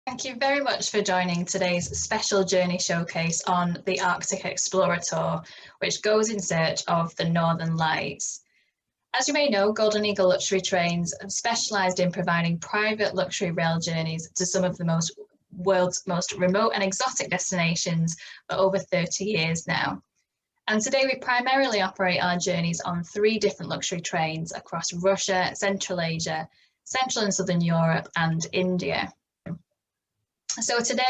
Thank you very much for joining today's special journey showcase on the Arctic Explorer Tour, which goes in search of the Northern Lights. As you may know, Golden Eagle Luxury Trains have specialised in providing private luxury rail journeys to some of the world's most remote and exotic destinations for over 30 years now. And today we primarily operate our journeys on 3 different luxury trains across Russia, Central Asia, Central and Southern Europe, and India. So today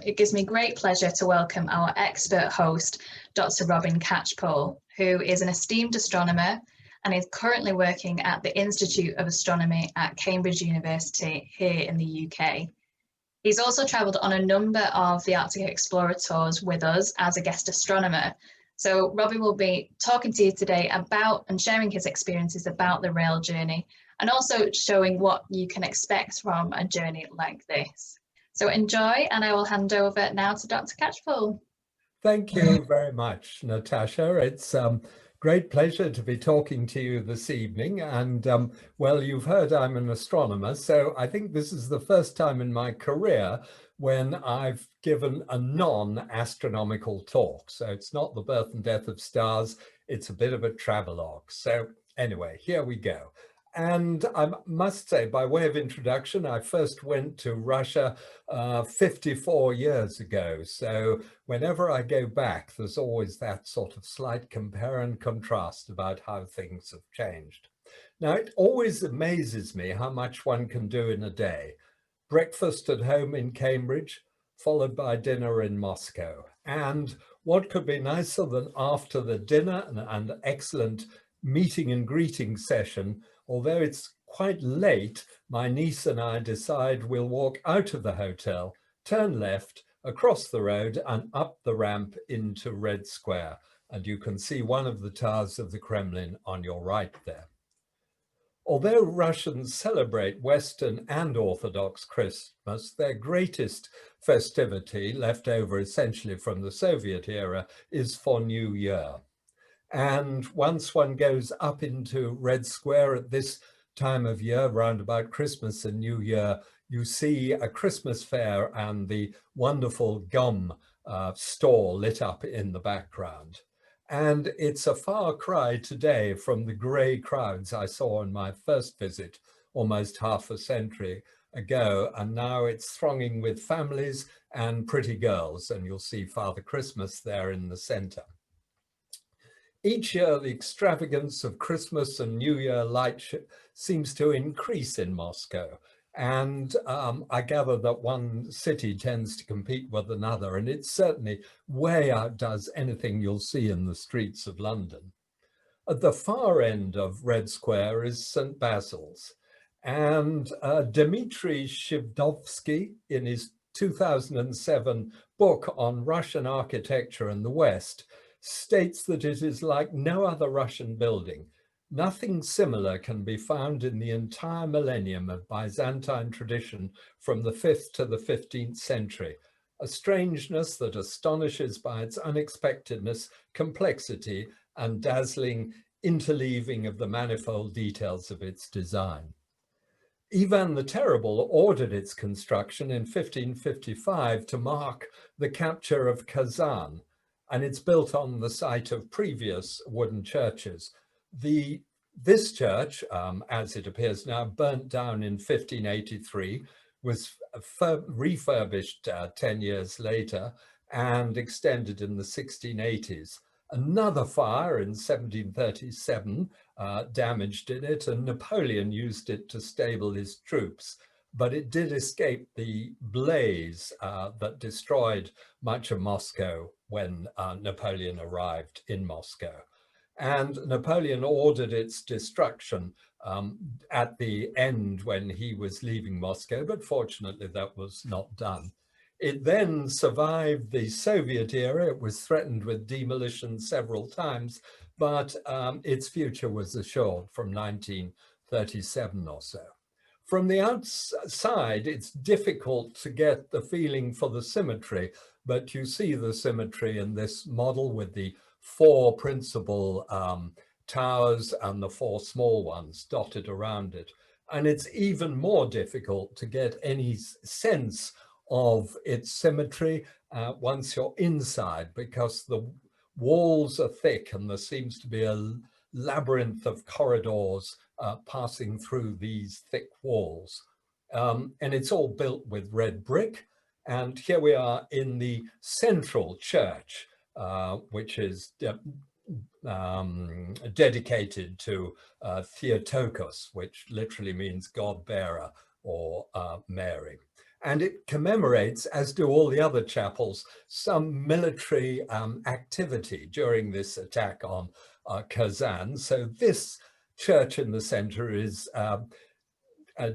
it gives me great pleasure to welcome our expert host, Dr. Robin Catchpole, who is an esteemed astronomer and is currently working at the Institute of Astronomy at Cambridge University here in the UK. He's also travelled on a number of the Arctic Explorer tours with us as a guest astronomer. So Robin will be talking to you today about and sharing his experiences about the rail journey and also showing what you can expect from a journey like this. So enjoy, and I will hand over now to Dr. Catchpole. Thank you very much, Natasha. It's great pleasure to be talking to you this evening. And well, you've heard I'm an astronomer, so I think this is the first time in my career when I've given a non-astronomical talk. So it's not the birth and death of stars, it's a bit of a travelogue. So anyway, here we go. And I must say, by way of introduction, I first went to Russia 54 years ago. So whenever I go back, there's always that sort of slight compare and contrast about how things have changed. Now, it always amazes me how much one can do in a day. Breakfast at home in Cambridge, followed by dinner in Moscow. And what could be nicer than after the dinner and excellent meeting and greeting session, although it's quite late, my niece and I decide we'll walk out of the hotel, turn left, across the road and up the ramp into Red Square. And you can see one of the towers of the Kremlin on your right there. Although Russians celebrate Western and Orthodox Christmas, their greatest festivity, left over essentially from the Soviet era, is for New Year. And once one goes up into Red Square at this time of year, round about Christmas and New Year, you see a Christmas fair and the wonderful gum store lit up in the background. And it's a far cry today from the grey crowds I saw on my first visit almost half a century ago. And now it's thronging with families and pretty girls. And you'll see Father Christmas there in the center. Each year, the extravagance of Christmas and New Year light seems to increase in Moscow. And I gather that one city tends to compete with another, and it certainly way outdoes anything you'll see in the streets of London. At the far end of Red Square is St. Basil's. And Dmitry Shivdovsky, in his 2007 book on Russian architecture in the West, states that it is like no other Russian building. Nothing similar can be found in the entire millennium of Byzantine tradition from the 5th to the 15th century, a strangeness that astonishes by its unexpectedness, complexity, and dazzling interleaving of the manifold details of its design. Ivan the Terrible ordered its construction in 1555 to mark the capture of Kazan, and it's built on the site of previous wooden churches. This church, as it appears now, burnt down in 1583, was refurbished 10 years later and extended in the 1680s. Another fire in 1737 damaged it, and Napoleon used it to stable his troops. But it did escape the blaze that destroyed much of Moscow when Napoleon arrived in Moscow. And Napoleon ordered its destruction at the end when he was leaving Moscow, but fortunately that was not done. It then survived the Soviet era. It was threatened with demolition several times, but its future was assured from 1937 or so. From the outside, it's difficult to get the feeling for the symmetry, but you see the symmetry in this model with the 4 principal towers and the 4 small ones dotted around it. And it's even more difficult to get any sense of its symmetry once you're inside, because the walls are thick and there seems to be a labyrinth of corridors passing through these thick walls. And it's all built with red brick. And here we are in the central church, which is dedicated to Theotokos, which literally means God-bearer or Mary. And it commemorates, as do all the other chapels, some military activity during this attack on Kazan. So this church in the center is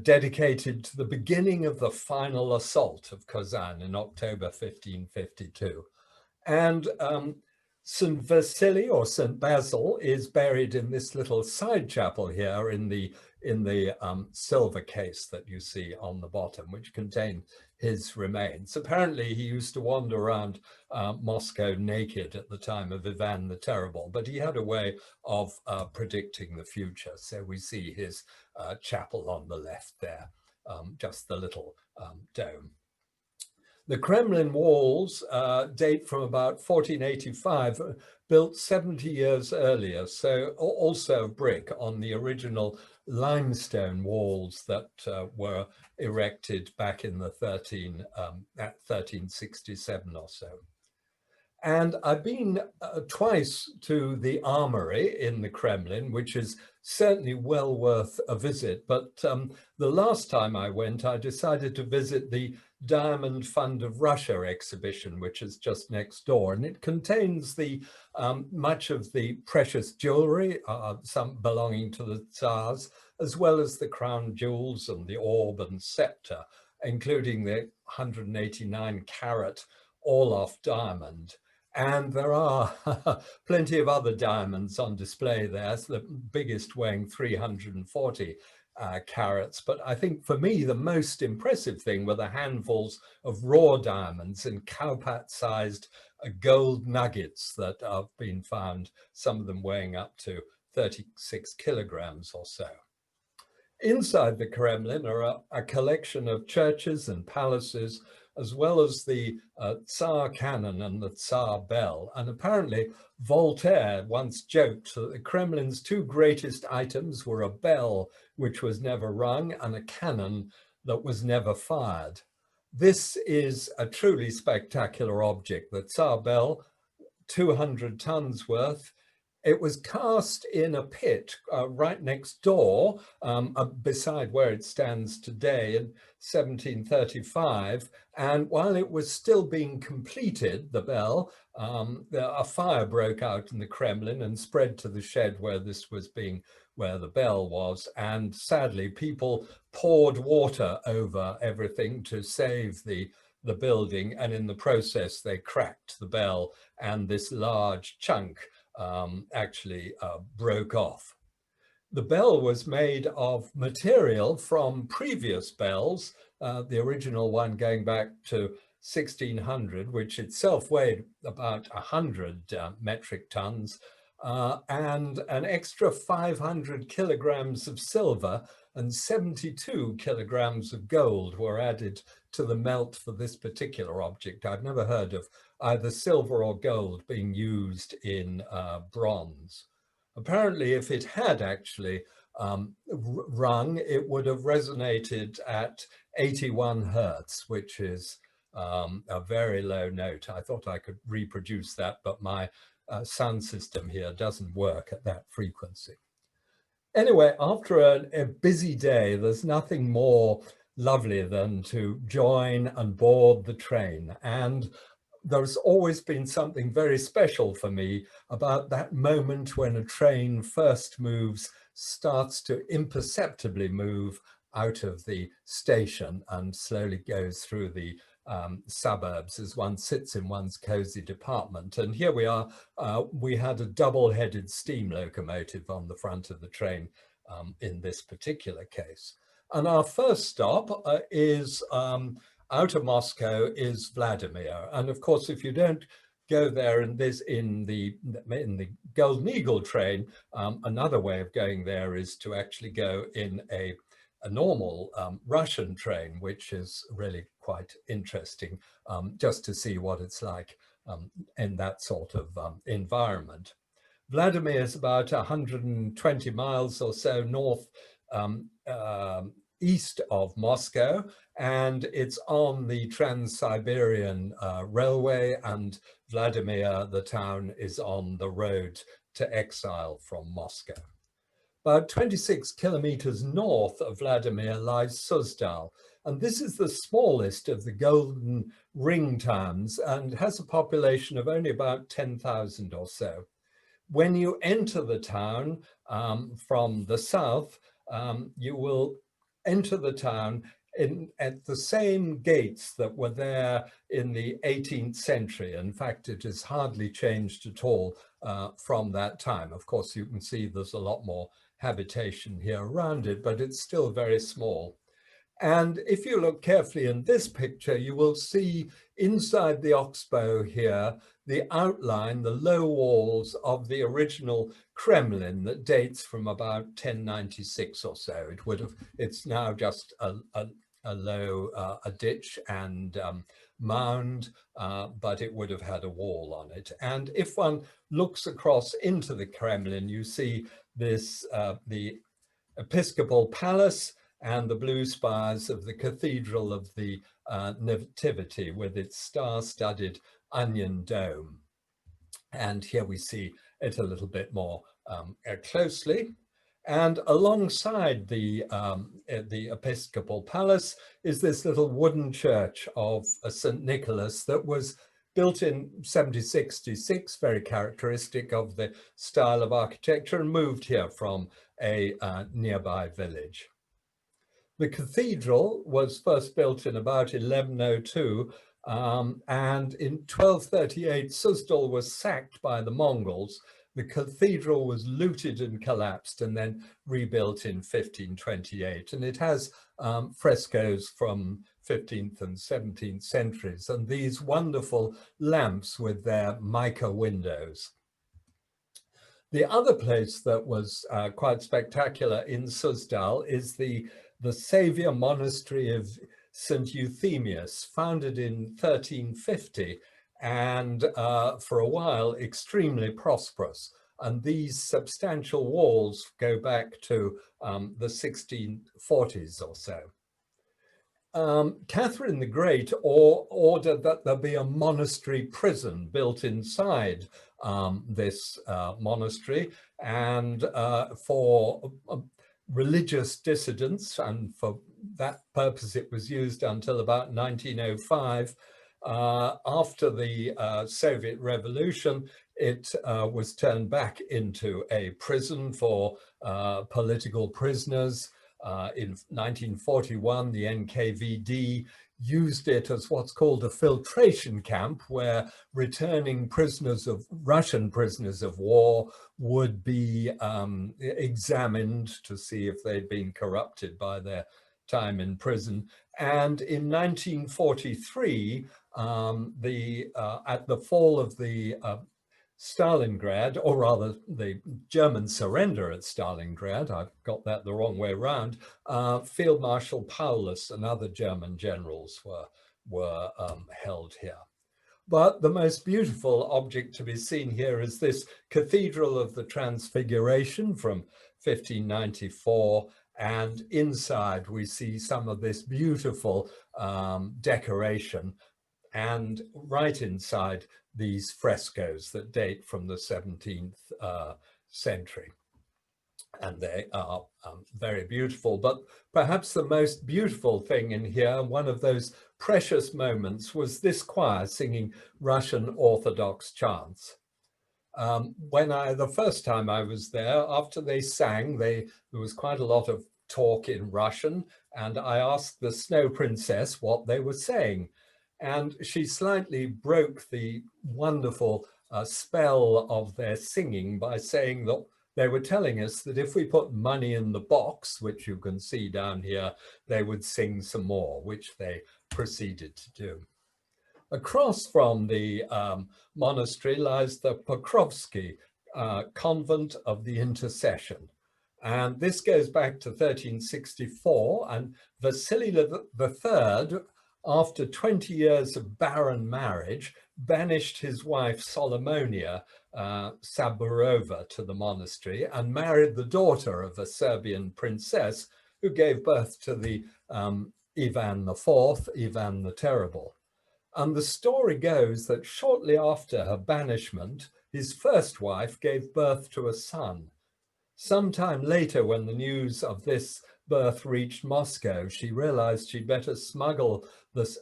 dedicated to the beginning of the final assault of Kazan in October 1552. And St. Vasily or St. Basil is buried in this little side chapel here in the silver case that you see on the bottom, which contained his remains. Apparently he used to wander around Moscow naked at the time of Ivan the Terrible, but he had a way of predicting the future. So we see his chapel on the left there, just the little dome. The Kremlin walls date from about 1485, built 70 years earlier, so also brick on the original limestone walls that were erected back in the 1367 or so. And I've been twice to the armory in the Kremlin, which is certainly well worth a visit. But the last time I went, I decided to visit the Diamond Fund of Russia exhibition, which is just next door. And it contains the much of the precious jewelry, some belonging to the Tsars, as well as the crown jewels and the orb and scepter, including the 189-carat Orloff diamond. And there are plenty of other diamonds on display there, so the biggest weighing 340 carats. But I think for me, the most impressive thing were the handfuls of raw diamonds in cowpat-sized gold nuggets that have been found, some of them weighing up to 36 kilograms or so. Inside the Kremlin are a collection of churches and palaces, as well as the Tsar cannon and the Tsar bell. And apparently Voltaire once joked that the Kremlin's two greatest items were a bell which was never rung and a cannon that was never fired. This is a truly spectacular object. The Tsar bell, 200 tons worth. It was cast in a pit right next door, beside where it stands today in 1735. And while it was still being completed, the bell, a fire broke out in the Kremlin and spread to the shed where the bell was. And sadly, people poured water over everything to save the building. And in the process, they cracked the bell, and this large chunk actually broke off. The bell was made of material from previous bells, the original one going back to 1600, which itself weighed about 100 metric tons, and an extra 500 kilograms of silver and 72 kilograms of gold were added to the melt for this particular object. I've never heard of either silver or gold being used in bronze. Apparently, if it had actually rung, it would have resonated at 81 hertz, which is a very low note. I thought I could reproduce that, but my sound system here doesn't work at that frequency. Anyway, after a busy day, there's nothing more lovely than to join and board the train. And there's always been something very special for me about that moment when a train first starts to imperceptibly move out of the station and slowly goes through the suburbs as one sits in one's cozy department. And here we are, we had a double-headed steam locomotive on the front of the train in this particular case. And our first stop is out of Moscow is Vladimir. And of course, if you don't go there in the Golden Eagle train, another way of going there is to actually go in a a normal Russian train, which is really quite interesting just to see what it's like in that sort of environment. Vladimir is about 120 miles or so north east of Moscow, and it's on the Trans-Siberian Railway, and Vladimir, the town, is on the road to exile from Moscow. About 26 kilometers north of Vladimir lies Suzdal, and this is the smallest of the Golden Ring towns and has a population of only about 10,000 or so. When you enter the town from the south, you will enter the town at the same gates that were there in the 18th century. In fact, it has hardly changed at all from that time. Of course, you can see there's a lot more habitation here around it, but it's still very small. And if you look carefully in this picture, you will see inside the oxbow here, the outline, the low walls of the original Kremlin that dates from about 1096 or so. It's now just a low, a ditch and mound, but it would have had a wall on it. And if one looks across into the Kremlin, you see this, the Episcopal Palace and the blue spires of the Cathedral of the Nativity with its star-studded onion dome. And here we see it a little bit more closely. And alongside the Episcopal Palace is this little wooden church of St. Nicholas that was built in 1766, very characteristic of the style of architecture, and moved here from a nearby village. The cathedral was first built in about 1102, and in 1238, Suzdal was sacked by the Mongols. The cathedral was looted and collapsed and then rebuilt in 1528. And it has frescoes from 15th and 17th centuries, and these wonderful lamps with their mica windows. The other place that was quite spectacular in Suzdal is the Saviour Monastery of St. Euthemius, founded in 1350, and for a while extremely prosperous. And these substantial walls go back to the 1640s or so. Catherine the Great ordered that there be a monastery prison built inside this monastery, and for religious dissidents, and for that purpose it was used until about 1905. After the Soviet Revolution, it was turned back into a prison for political prisoners. In 1941, the NKVD used it as what's called a filtration camp, where returning Russian prisoners of war would be examined to see if they'd been corrupted by their time in prison. And in 1943, at the fall of the Stalingrad, or rather the German surrender at Stalingrad, I've got that the wrong way around, Field Marshal Paulus and other German generals were held here. But the most beautiful object to be seen here is this Cathedral of the Transfiguration from 1594, and inside we see some of this beautiful decoration, and right inside these frescoes that date from the 17th century. And they are very beautiful. But perhaps the most beautiful thing in here, one of those precious moments, was this choir singing Russian Orthodox chants. The first time I was there, after they sang, there was quite a lot of talk in Russian, and I asked the Snow Princess what they were saying. And she slightly broke the wonderful spell of their singing by saying that they were telling us that if we put money in the box, which you can see down here, they would sing some more, which they proceeded to do. Across from the monastery lies the Pokrovsky Convent of the Intercession. And this goes back to 1364, and Vasily III, after 20 years of barren marriage, banished his wife Solomonia Saburova to the monastery and married the daughter of a Serbian princess who gave birth to the Ivan IV, Ivan the Terrible. And the story goes that shortly after her banishment, his first wife gave birth to a son. Sometime later, when the news of this birth reached Moscow, she realized she'd better smuggle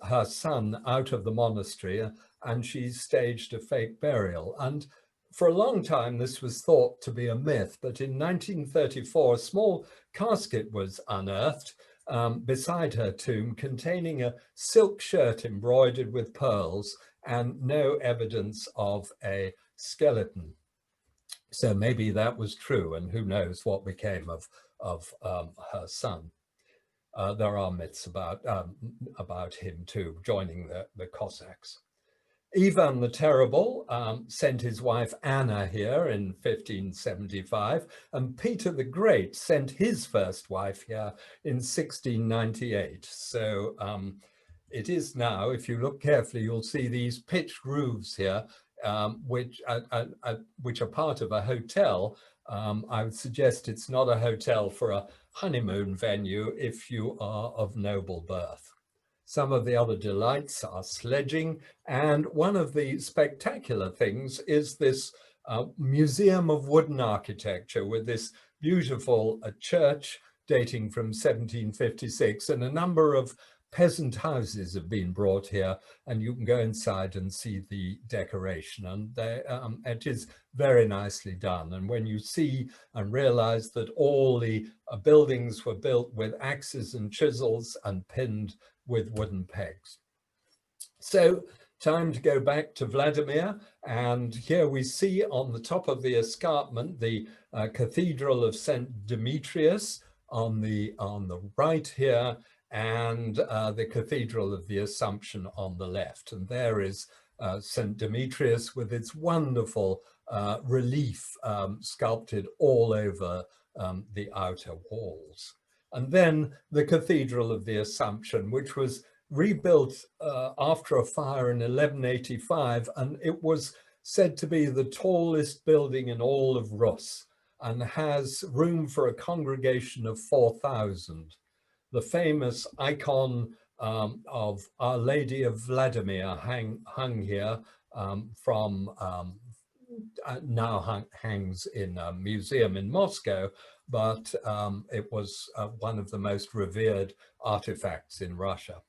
her son out of the monastery, and she staged a fake burial. And for a long time, this was thought to be a myth, but in 1934, a small casket was unearthed beside her tomb containing a silk shirt embroidered with pearls and no evidence of a skeleton. So maybe that was true, and who knows what became of her son. There are myths about him too, joining the Cossacks. Ivan the Terrible sent his wife Anna here in 1575, and Peter the Great sent his first wife here in 1698. So it is now, if you look carefully, you'll see these pitched roofs here, which are part of a hotel. I would suggest it's not a hotel for a honeymoon venue if you are of noble birth. Some of the other delights are sledging, and one of the spectacular things is this museum of wooden architecture with this beautiful church dating from 1756, and a number of peasant houses have been brought here, and you can go inside and see the decoration, and it is very nicely done. And when you see and realize that all the buildings were built with axes and chisels and pinned with wooden pegs. So time to go back to Vladimir, and here we see on the top of the escarpment the Cathedral of St. Demetrius on the right here, and the Cathedral of the Assumption on the left. And there is St. Demetrius with its wonderful relief sculpted all over the outer walls. And then the Cathedral of the Assumption, which was rebuilt after a fire in 1185, and it was said to be the tallest building in all of Rus and has room for a congregation of 4,000. The famous icon of Our Lady of Vladimir hung here now hangs in a museum in Moscow, but it was one of the most revered artifacts in Russia.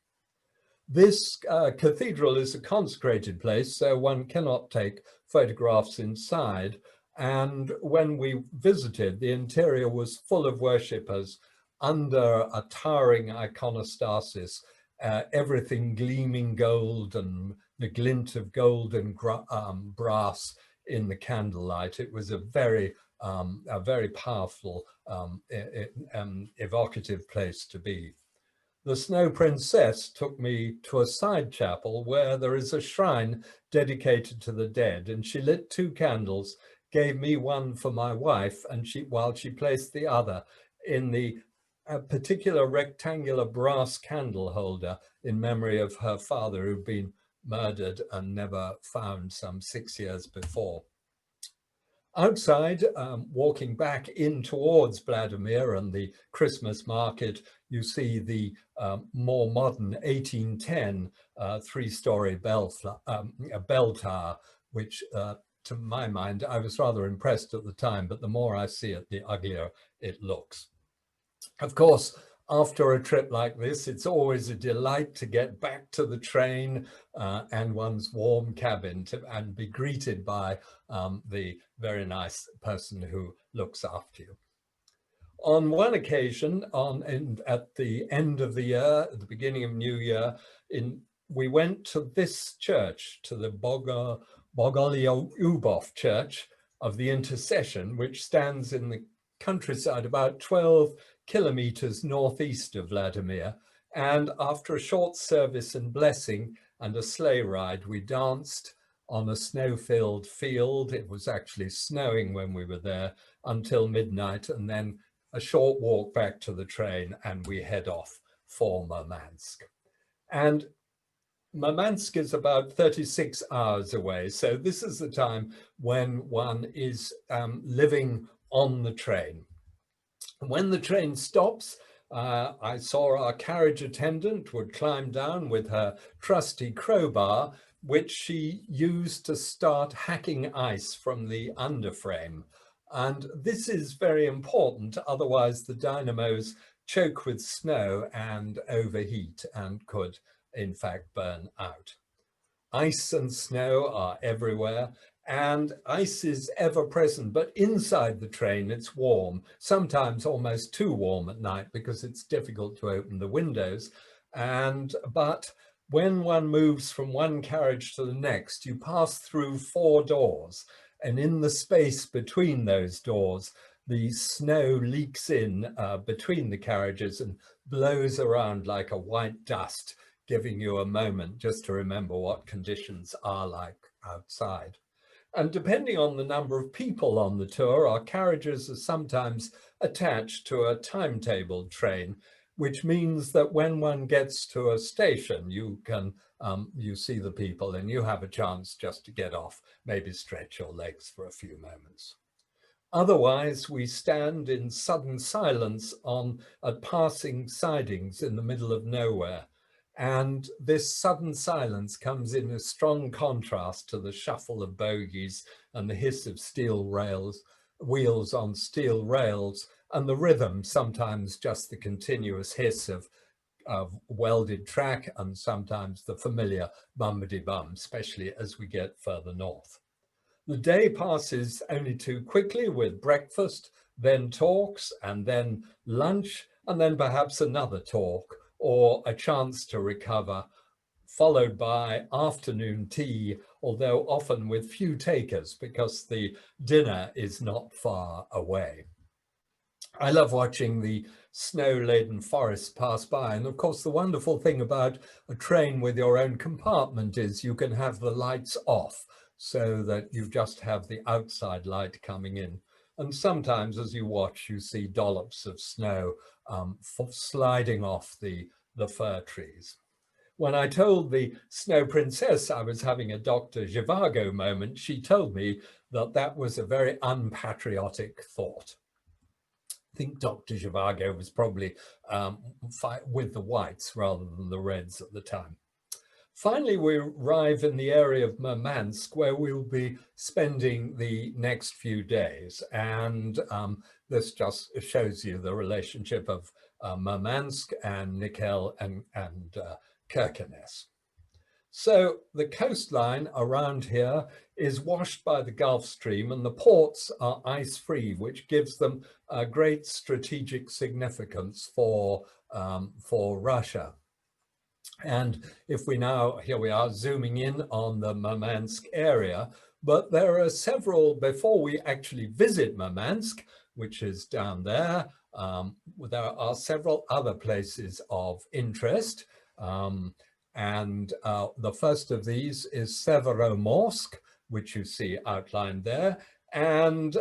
This cathedral is a consecrated place, so one cannot take photographs inside. And when we visited, the interior was full of worshippers under a towering iconostasis, everything gleaming gold and the glint of gold and brass in the candlelight. It was a very powerful, evocative place to be. The Snow Princess took me to a side chapel where there is a shrine dedicated to the dead, and she lit 2 candles, gave me one for my wife, and while she placed the other in the particular rectangular brass candle holder in memory of her father, who'd been murdered and never found some 6 years before. Outside, walking back in towards Vladimir and the Christmas market, you see the more modern 1810 3-story bell tower, which to my mind, I was rather impressed at the time, but the more I see it, the uglier it looks. Of course, after a trip like this, it's always a delight to get back to the train and one's warm cabin and be greeted by the very nice person who looks after you. On one occasion, at the end of the year, at the beginning of New Year, we went to this church, to the Bogolyubov Church of the Intercession, which stands in the countryside about 12 kilometers northeast of Vladimir. And after a short service and blessing and a sleigh ride, we danced on a snow-filled field. It was actually snowing when we were there until midnight, and then a short walk back to the train, and we head off for Murmansk. And Murmansk is about 36 hours away. So this is the time when one is living on the train. When the train stops, I saw our carriage attendant would climb down with her trusty crowbar, which she used to start hacking ice from the underframe. And this is very important, otherwise the dynamos choke with snow and overheat and could in fact burn out. Ice and snow are everywhere, and ice is ever present, but inside the train it's warm, sometimes almost too warm at night because it's difficult to open the windows. But when one moves from one carriage to the next, you pass through 4 doors, and in the space between those doors, the snow leaks in between the carriages and blows around like a white dust, giving you a moment just to remember what conditions are like outside. And depending on the number of people on the tour, our carriages are sometimes attached to a timetable train, which means that when one gets to a station, you see the people and you have a chance just to get off, maybe stretch your legs for a few moments. Otherwise, we stand in sudden silence at passing sidings in the middle of nowhere. And this sudden silence comes in a strong contrast to the shuffle of bogies and the hiss of wheels on steel rails, and the rhythm, sometimes just the continuous hiss of welded track, and sometimes the familiar bumpity-bum, especially as we get further north. The day passes only too quickly with breakfast, then talks, and then lunch, and then perhaps another talk or a chance to recover, followed by afternoon tea, although often with few takers because the dinner is not far away. I love watching the snow-laden forests pass by. And of course, the wonderful thing about a train with your own compartment is you can have the lights off so that you just have the outside light coming in. And sometimes as you watch, you see dollops of snow sliding off the fir trees. When I told the Snow Princess I was having a Dr. Zhivago moment, she told me that that was a very unpatriotic thought. I think Dr. Zhivago was probably with the whites rather than the reds at the time. Finally, we arrive in the area of Murmansk, where we'll be spending the next few days. And this just shows you the relationship of Murmansk and Nikel and Kirkenes. So the coastline around here is washed by the Gulf Stream, and the ports are ice-free, which gives them a great strategic significance for Russia. And if we now, here we are zooming in on the Murmansk area, but there are several, before we actually visit Murmansk, which is down there, there are several other places of interest. And the first of these is Severomorsk, which you see outlined there. And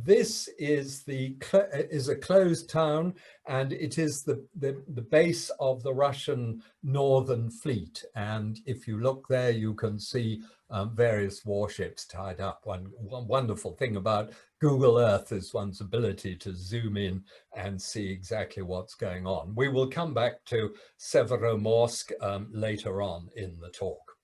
this is a closed town, and it is the base of the Russian Northern Fleet. And if you look there, you can see various warships tied up. One wonderful thing about Google Earth is one's ability to zoom in and see exactly what's going on. We will come back to Severomorsk later on in the talk.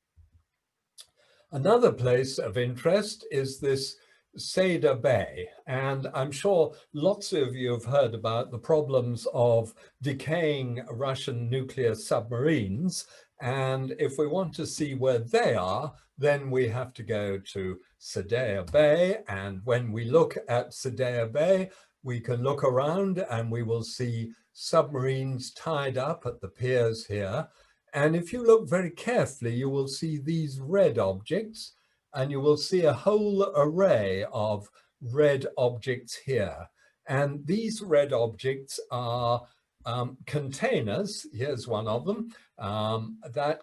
Another place of interest is this Seda Bay, and I'm sure lots of you have heard about the problems of decaying Russian nuclear submarines, and if we want to see where they are, then we have to go to Seda Bay, and when we look at Seda Bay, we can look around and we will see submarines tied up at the piers here, and if you look very carefully, you will see these red objects, and you will see a whole array of red objects here. And these red objects are containers, here's one of them, that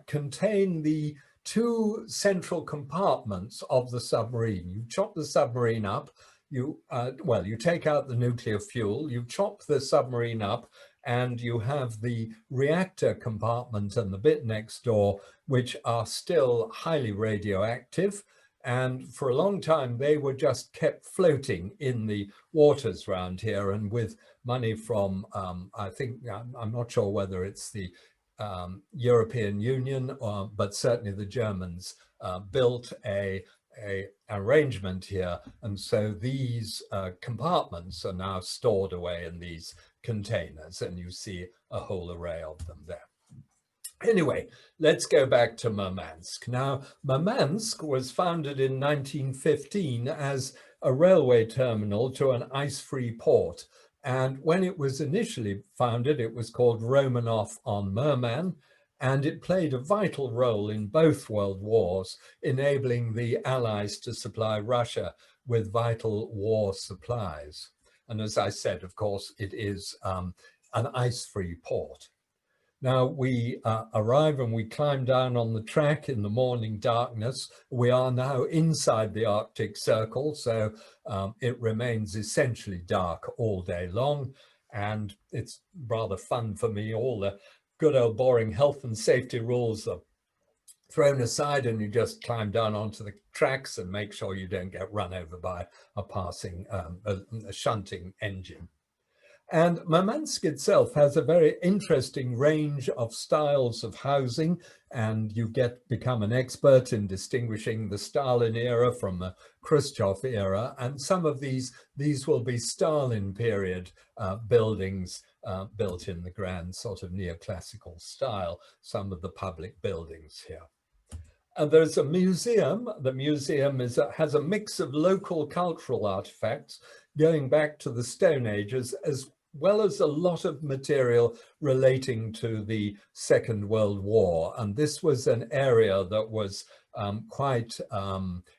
contain the 2 central compartments of the submarine. You chop the submarine up, well, you take out the nuclear fuel, you chop the submarine up, and you have the reactor compartment and the bit next door, which are still highly radioactive. And for a long time, they were just kept floating in the waters around here. And with money from, I think, I'm not sure whether it's the European Union, but certainly the Germans built a arrangement here. And so these compartments are now stored away in these containers, and you see a whole array of them there. Anyway, let's go back to Murmansk. Now, Murmansk was founded in 1915 as a railway terminal to an ice-free port. And when it was initially founded, it was called Romanov on Murman, and it played a vital role in both world wars, enabling the Allies to supply Russia with vital war supplies. And as I said, of course, it is an ice-free port. Now we arrive and we climb down on the track in the morning darkness. We are now inside the Arctic Circle, so it remains essentially dark all day long. And it's rather fun for me. All the good old boring health and safety rules are thrown aside, and you just climb down onto the tracks and make sure you don't get run over by a passing, a shunting engine. And Murmansk itself has a very interesting range of styles of housing, and you become an expert in distinguishing the Stalin era from the Khrushchev era. And some of these will be Stalin period buildings built in the grand sort of neoclassical style, some of the public buildings here. And there's a museum. The museum has a mix of local cultural artifacts going back to the Stone Ages, as well as a lot of material relating to the Second World War. And this was an area that was quite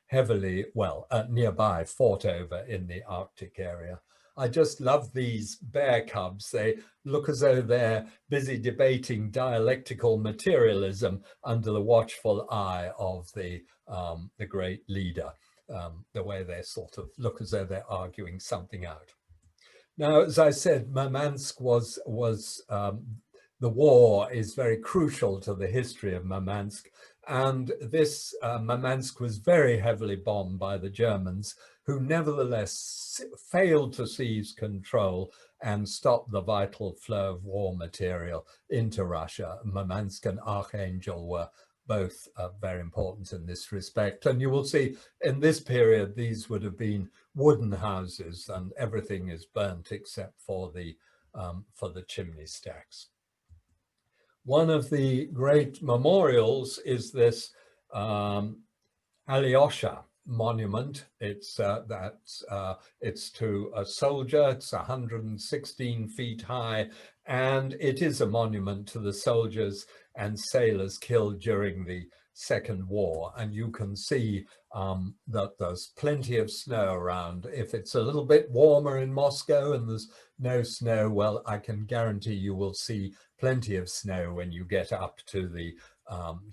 heavily, well, nearby, fought over in the Arctic area. I just love these bear cubs. They look as though they're busy debating dialectical materialism under the watchful eye of the great leader, the way they sort of look as though they're arguing something out. Now, as I said, Murmansk the war is very crucial to the history of Murmansk. And this Murmansk was very heavily bombed by the Germans, who nevertheless failed to seize control and stop the vital flow of war material into Russia. Murmansk and Archangel were both very important in this respect. And you will see in this period, these would have been wooden houses, and everything is burnt except for the chimney stacks. One of the great memorials is this Alyosha monument. It's to a soldier. It's 116 feet high, and it is a monument to the soldiers and sailors killed during the Second War. And you can see that there's plenty of snow around. If it's a little bit warmer in Moscow and there's no snow, well, I can guarantee you will see plenty of snow when you get up to the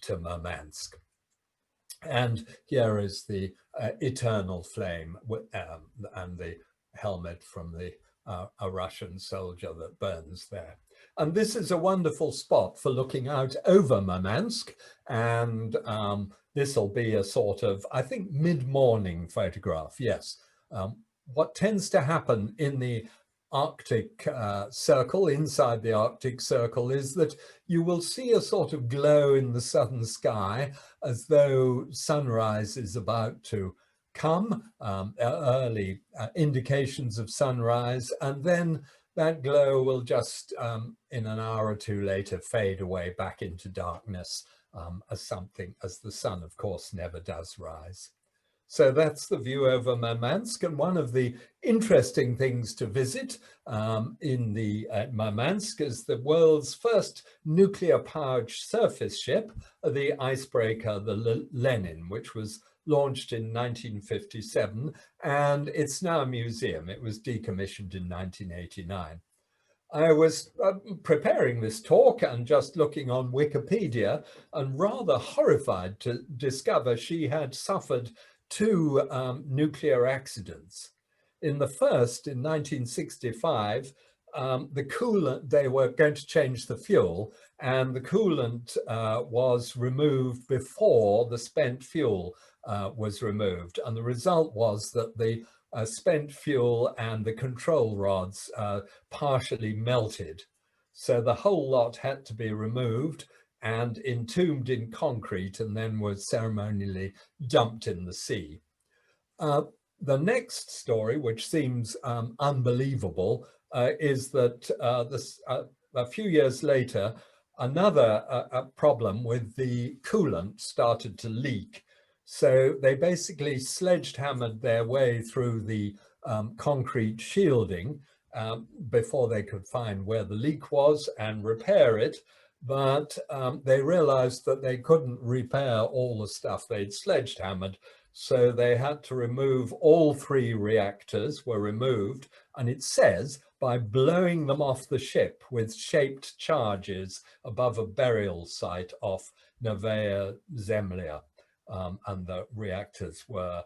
to Murmansk. And here is the eternal flame and the helmet from a Russian soldier that burns there. And this is a wonderful spot for looking out over Murmansk. And this will be a sort of, I think, mid-morning photograph. Yes. What tends to happen in the Arctic Circle, inside the Arctic Circle, is that you will see a sort of glow in the southern sky as though sunrise is about to come, early indications of sunrise, and then that glow will just in an hour or two later fade away back into darkness as the sun, of course, never does rise. So that's the view over Murmansk. And one of the interesting things to visit in the Murmansk is the world's first nuclear-powered surface ship, the icebreaker, the Lenin, which was launched in 1957, and it's now a museum. It was decommissioned in 1989. I was preparing this talk and just looking on Wikipedia, and rather horrified to discover she had suffered 2 nuclear accidents. in the first, in 1965, the coolant, they were going to change the fuel, and the coolant was removed before the spent fuel was removed. And the result was that the spent fuel and the control rods partially melted. So the whole lot had to be removed and entombed in concrete, and then was ceremonially dumped in the sea. The next story, which seems unbelievable, is that a few years later, another problem with the coolant started to leak. So they basically sledgehammered their way through the concrete shielding before they could find where the leak was and repair it. But they realized that they couldn't repair all the stuff they'd sledgehammered. So they had to remove all 3 reactors were removed. And it says by blowing them off the ship with shaped charges above a burial site off Novaya Zemlya. And the reactors were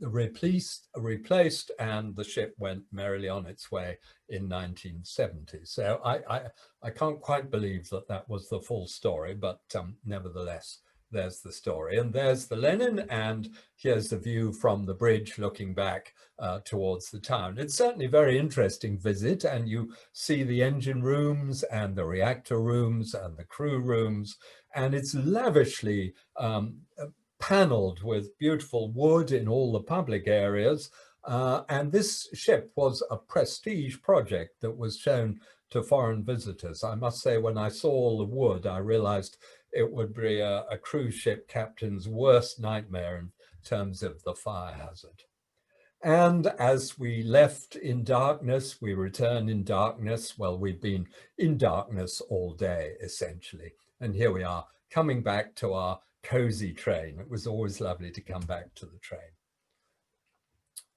replaced, and the ship went merrily on its way in 1970. So I can't quite believe that that was the full story, but nevertheless, there's the story. And there's the Lenin, and here's the view from the bridge looking back towards the town. It's certainly a very interesting visit, and you see the engine rooms and the reactor rooms and the crew rooms, and it's lavishly paneled with beautiful wood in all the public areas. And this ship was a prestige project that was shown to foreign visitors. I must say, when I saw all the wood, I realized it would be a cruise ship captain's worst nightmare in terms of the fire hazard. And as we left in darkness, we return in darkness. Well, we've been in darkness all day, essentially. And here we are coming back to our cozy train. It was always lovely to come back to the train.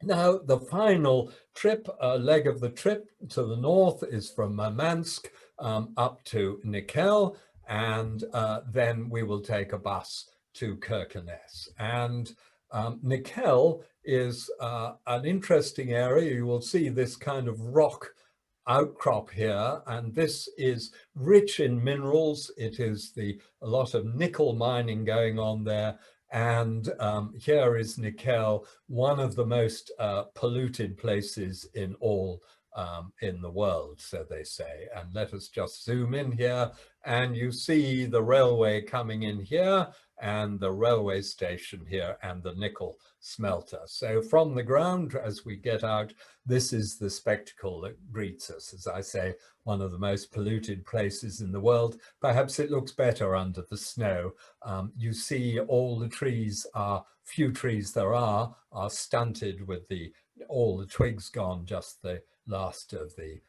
Now, the final trip, leg of the trip to the north, is from Murmansk up to Nikel, and then we will take a bus to Kirkenes. And Nikel is an interesting area. You will see this kind of rock outcrop here, and this is rich in minerals. It is a lot of nickel mining going on there. And here is Nikel, one of the most polluted places in all in the world, so they say. And let us just zoom in here, and you see the railway coming in here, and the railway station here, and the nickel smelter. So from the ground, as we get out, this is the spectacle that greets us. As I say, one of the most polluted places in the world. Perhaps it looks better under the snow. You see all the trees, few trees there are stunted with all the twigs gone, just the last of the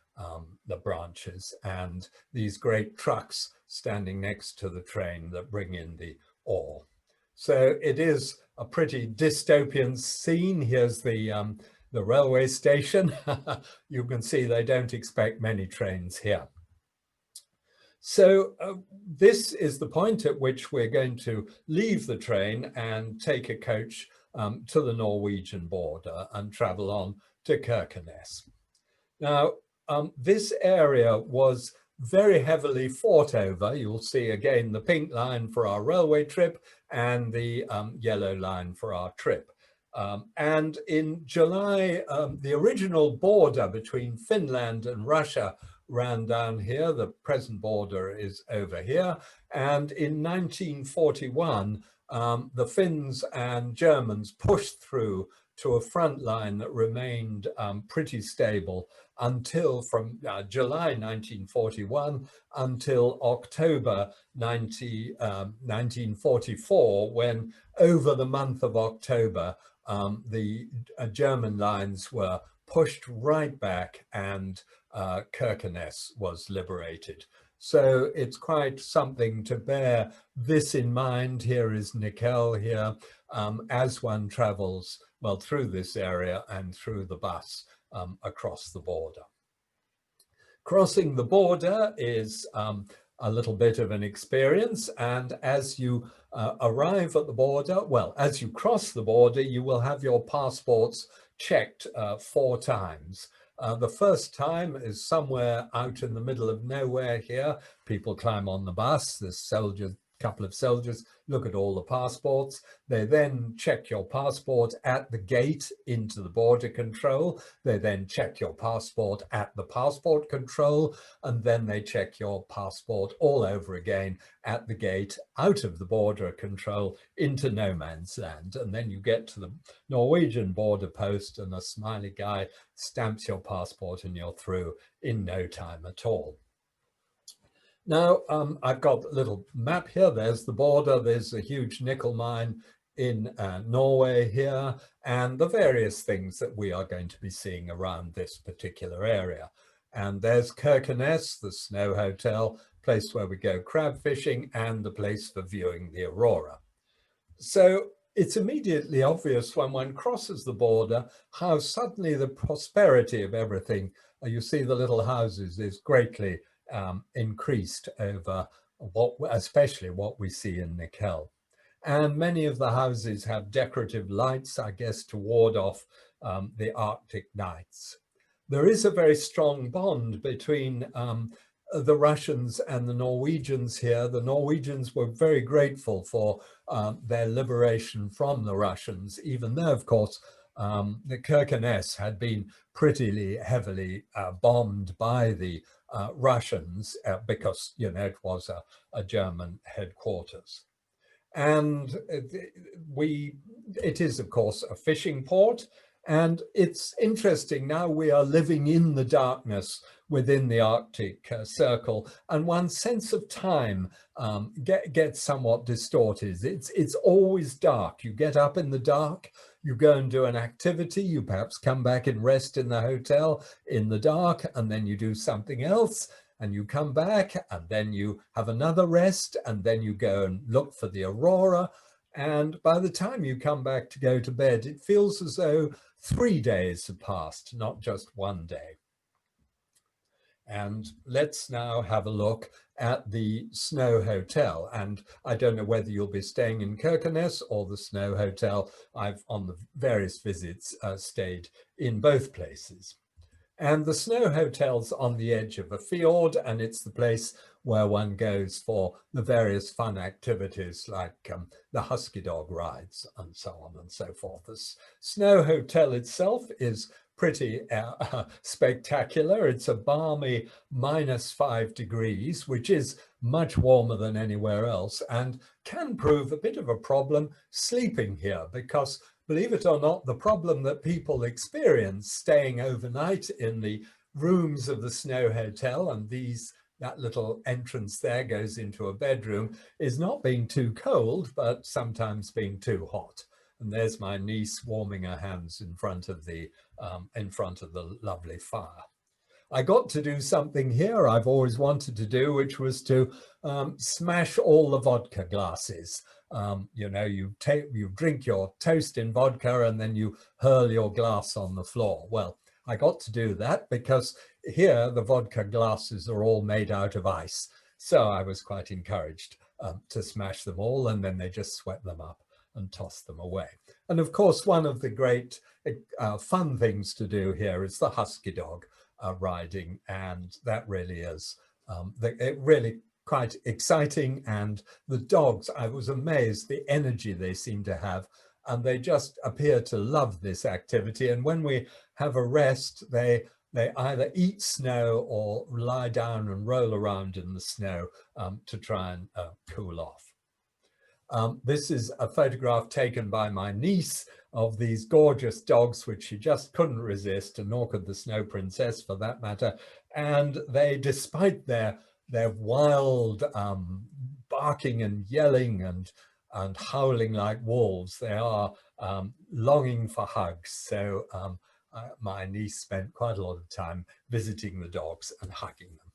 branches, and these great trucks standing next to the train that bring in the ore. So it is a pretty dystopian scene. Here's the railway station. You can see they don't expect many trains here. So this is the point at which we're going to leave the train and take a coach to the Norwegian border and travel on to Kirkenes. Now, this area was very heavily fought over. You'll see again the pink line for our railway trip and the yellow line for our trip. And in July, the original border between Finland and Russia ran down here. The present border is over here. And in 1941, the Finns and Germans pushed through to a front line that remained pretty stable until from July 1941 until October 1944, when over the month of October, the German lines were pushed right back and Kirkenes was liberated. So it's quite something to bear this in mind. Here is Nikel here, as one travels, well, through this area and through the bus across the border. Crossing the border is a little bit of an experience, and as you arrive at the border, well, as you cross the border, you will have your passports checked 4 times. The first time is somewhere out in the middle of nowhere here. People climb on the bus, there's soldiers, couple of soldiers look at all the passports. They then check your passport at the gate into the border control. They then check your passport at the passport control, and then they check your passport all over again at the gate out of the border control into no man's land. And then you get to the Norwegian border post and a smiley guy stamps your passport and you're through in no time at all. Now, I've got a little map here. There's the border. There's a huge nickel mine in Norway here, and the various things that we are going to be seeing around this particular area. And there's Kirkenes, the snow hotel, place where we go crab fishing, and the place for viewing the aurora. So it's immediately obvious when one crosses the border how suddenly the prosperity of everything, you see the little houses, is greatly increased over especially what we see in Nikel. And many of the houses have decorative lights, I guess, to ward off the Arctic nights. There is a very strong bond between the Russians and the Norwegians here. The Norwegians were very grateful for their liberation from the Russians, even though, of course, the Kirkenes had been pretty heavily bombed by the Russians because, you know, it was a German headquarters. And it is, of course, a fishing port. And it's interesting, now we are living in the darkness within the Arctic Circle, and one's sense of time gets somewhat distorted. It's always dark. You get up in the dark, you go and do an activity, you perhaps come back and rest in the hotel in the dark, and then you do something else, and you come back, and then you have another rest, and then you go and look for the aurora. And by the time you come back to go to bed, it feels as though 3 days have passed, not just 1 day. And let's now have a look at the Snow Hotel. And I don't know whether you'll be staying in Kirkenes or the Snow Hotel. I've, on the various visits, stayed in both places. And the Snow Hotel's on the edge of a fjord, and it's the place where one goes for the various fun activities like the husky dog rides and so on and so forth. The Snow Hotel itself is pretty spectacular. It's a balmy -5 degrees, which is much warmer than anywhere else, and can prove a bit of a problem sleeping here, because believe it or not, the problem that people experience staying overnight in the rooms of the Snow Hotel, and that little entrance there goes into a bedroom, is not being too cold, but sometimes being too hot. And there's my niece warming her hands in front of the lovely fire. I got to do something here I've always wanted to do, which was to smash all the vodka glasses. You know, you drink your toast in vodka and then you hurl your glass on the floor. Well, I got to do that because here the vodka glasses are all made out of ice. So I was quite encouraged to smash them all, and then they just swept them up and tossed them away. And of course, one of the great fun things to do here is the husky dog riding, and that really is really quite exciting. And the dogs, I was amazed the energy they seem to have, and they just appear to love this activity. And when we have a rest, they either eat snow or lie down and roll around in the snow to try and cool off. This is a photograph taken by my niece of these gorgeous dogs, which she just couldn't resist, and nor could the Snow Princess for that matter. And they, despite their wild barking and yelling and howling like wolves, they are longing for hugs. So my niece spent quite a lot of time visiting the dogs and hugging them.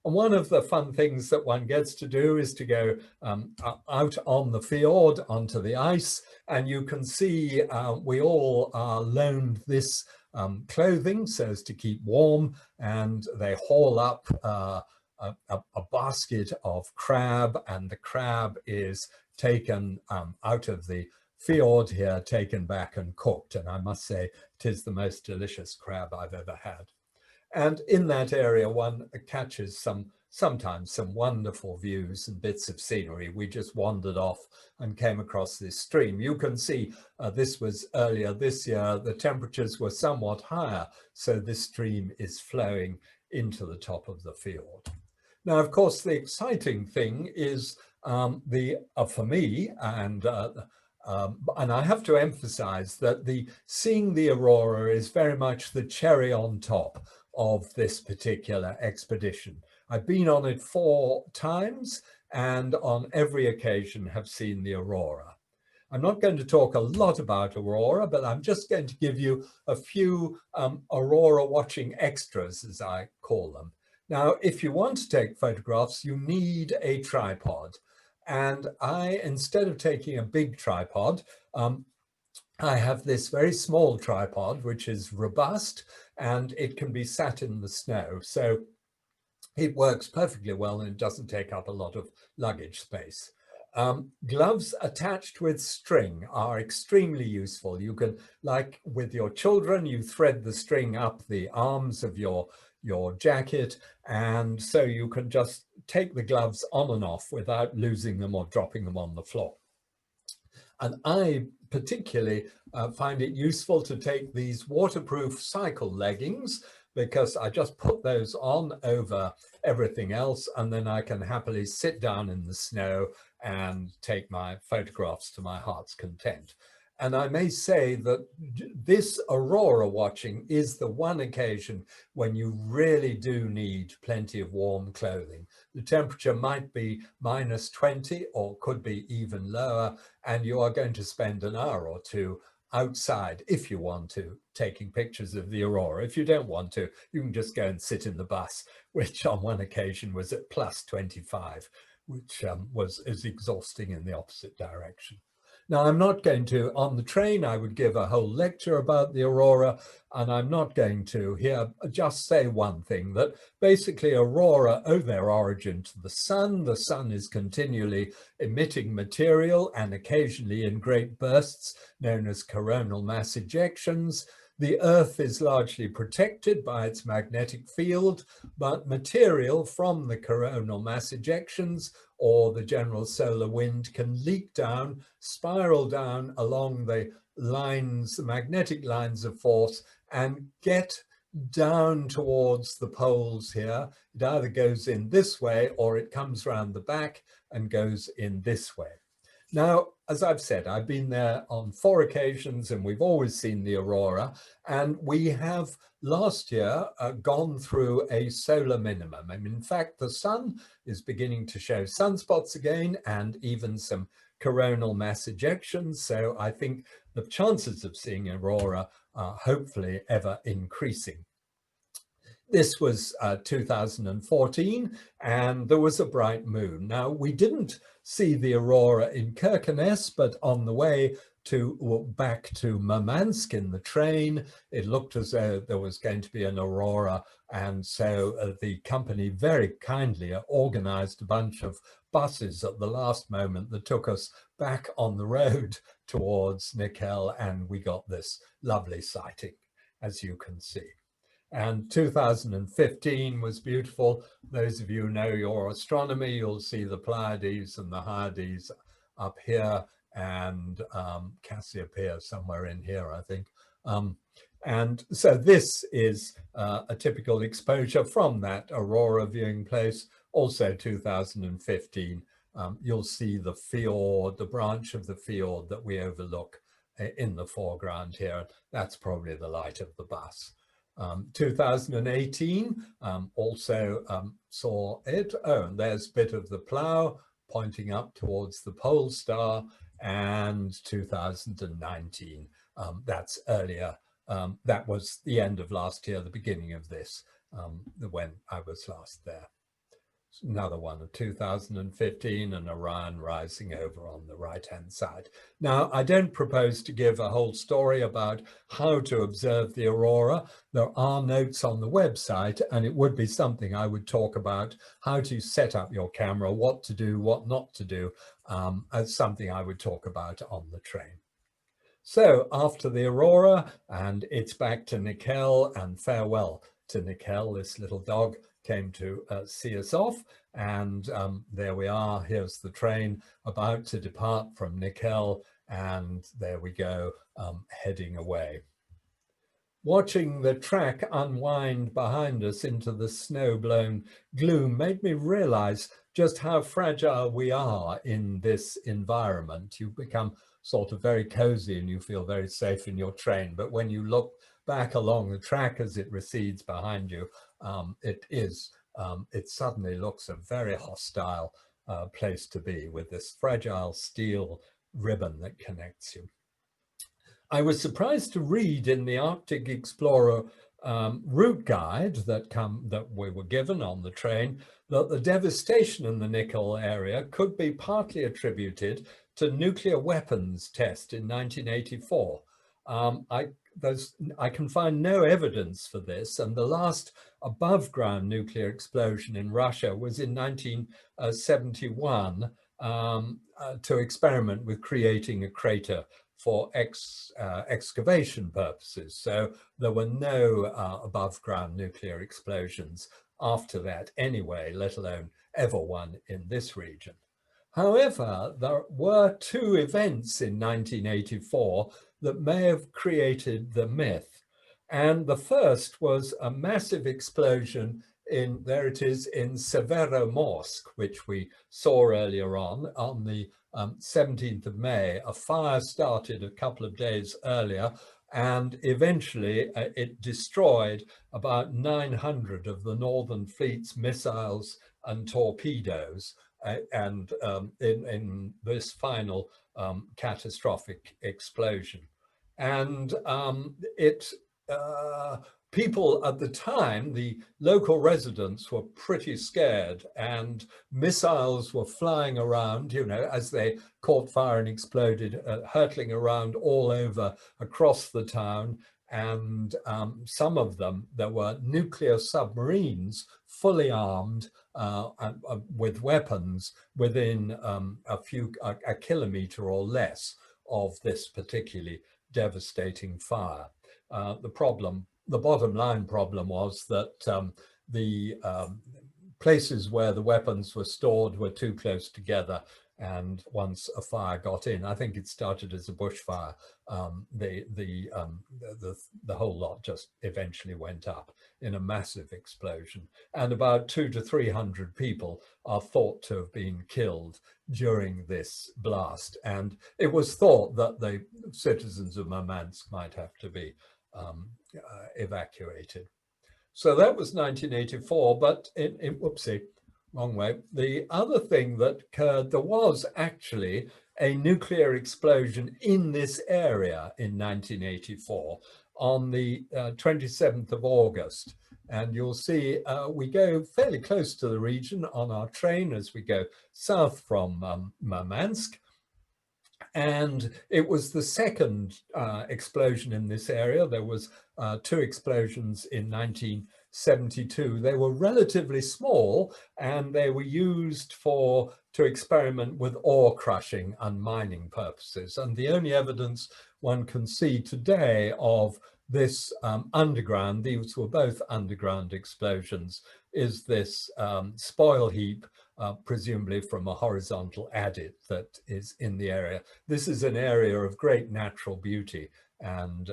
And one of the fun things that one gets to do is to go out on the fjord onto the ice, and you can see we all are loaned this clothing so as to keep warm, and they haul up a basket of crab, and the crab is taken out of the fjord here taken back and cooked. And I must say, it is the most delicious crab I've ever had. And in that area, one catches sometimes some wonderful views and bits of scenery. We just wandered off and came across this stream. You can see this was earlier this year. The temperatures were somewhat higher, so this stream is flowing into the top of the fjord. Now, of course, the exciting thing is for me, and I have to emphasize that seeing the aurora is very much the cherry on top of this particular expedition. I've been on it 4 times and on every occasion have seen the aurora. I'm not going to talk a lot about aurora, but I'm just going to give you a few aurora watching extras, as I call them. Now, if you want to take photographs, you need a tripod. And instead of taking a big tripod, I have this very small tripod, which is robust, and it can be sat in the snow. So it works perfectly well and it doesn't take up a lot of luggage space. Gloves attached with string are extremely useful. You can, like with your children, you thread the string up the arms of your jacket, and so you can just take the gloves on and off without losing them or dropping them on the floor. And I particularly find it useful to take these waterproof cycle leggings, because I just put those on over everything else, and then I can happily sit down in the snow and take my photographs to my heart's content. And I may say that this aurora watching is the one occasion when you really do need plenty of warm clothing. The temperature might be -20 or could be even lower, and you are going to spend an hour or two outside, if you want to, taking pictures of the aurora. If you don't want to, you can just go and sit in the bus, which on one occasion was at +25, which was as exhausting in the opposite direction. Now, I'm not going to, on the train, I would give a whole lecture about the aurora, and I'm not going to here just say one thing, that basically aurora owe their origin to the sun. The sun is continually emitting material, and occasionally in great bursts known as coronal mass ejections. The Earth is largely protected by its magnetic field, but material from the coronal mass ejections or the general solar wind can leak down, spiral down along the lines, the magnetic lines of force, and get down towards the poles here. It either goes in this way or it comes round the back and goes in this way. Now, as I've said, I've been there on 4 occasions and we've always seen the aurora, and we have last year gone through a solar minimum. I mean, in fact, the sun is beginning to show sunspots again and even some coronal mass ejections. So I think the chances of seeing aurora are hopefully ever increasing. This was 2014, and there was a bright moon. Now, we didn't see the aurora in Kirkenes, but on the way back to Murmansk in the train, it looked as though there was going to be an aurora, and so the company very kindly organized a bunch of buses at the last moment that took us back on the road towards Nikel, and we got this lovely sighting, as you can see. And 2015 was beautiful. Those of you who know your astronomy, you'll see the Pleiades and the Hyades up here, and Cassiopeia somewhere in here, I think. And so this is a typical exposure from that aurora viewing place. Also 2015, you'll see the fjord, the branch of the fjord that we overlook in the foreground here. That's probably the light of the bus. 2018 also saw it. Oh, and there's a bit of the plough pointing up towards the pole star. And 2019, that's earlier. That was the end of last year, the beginning of this, when I was last there. Another one of 2015, and Orion rising over on the right-hand side. Now, I don't propose to give a whole story about how to observe the aurora. There are notes on the website, and it would be something I would talk about, how to set up your camera, what to do, what not to do, as something I would talk about on the train. So after the Aurora, and it's back to Nickel, and farewell to Nickel. This little dog came to see us off, and there we are. Here's the train about to depart from Nickel, and there we go, heading away. Watching the track unwind behind us into the snow-blown gloom made me realize just how fragile we are in this environment. You become sort of very cozy and you feel very safe in your train, but when you look back along the track as it recedes behind you, it suddenly looks a very hostile place to be, with this fragile steel ribbon that connects you. I was surprised to read in the Arctic Explorer route guide that we were given on the train that the devastation in the Nickel area could be partly attributed to nuclear weapons test in 1984. I can find no evidence for this, and the last above-ground nuclear explosion in Russia was in 1971 to experiment with creating a crater for excavation purposes. So there were no above-ground nuclear explosions after that anyway, let alone ever one in this region. However, there were two events in 1984 that may have created the myth. And the first was a massive explosion in, there it is, in Severomorsk, which we saw earlier on the 17th of May. A fire started a couple of days earlier, and eventually it destroyed about 900 of the Northern Fleet's missiles and torpedoes, and in this final catastrophic explosion. And people at the time, the local residents, were pretty scared, and missiles were flying around, you know, as they caught fire and exploded, hurtling around all over across the town. And some of them, there were nuclear submarines, fully armed with weapons, within a kilometer or less of this particularly devastating fire. The bottom line problem was that the places where the weapons were stored were too close together, and once a fire got in, I think it started as a bushfire, the whole lot just eventually went up in a massive explosion, and about 200 to 300 people are thought to have been killed during this blast. And it was thought that the citizens of Murmansk might have to be evacuated. So that was 1984, but whoopsie, wrong way. The other thing that occurred, there was actually a nuclear explosion in this area in 1984 on the 27th of August. And you'll see we go fairly close to the region on our train as we go south from Murmansk. And it was the second explosion in this area. There was two explosions in 1972. They were relatively small, and they were used to experiment with ore crushing and mining purposes. And the only evidence one can see today of this underground, these were both underground explosions, is this spoil heap, presumably from a horizontal adit that is in the area. This is an area of great natural beauty, and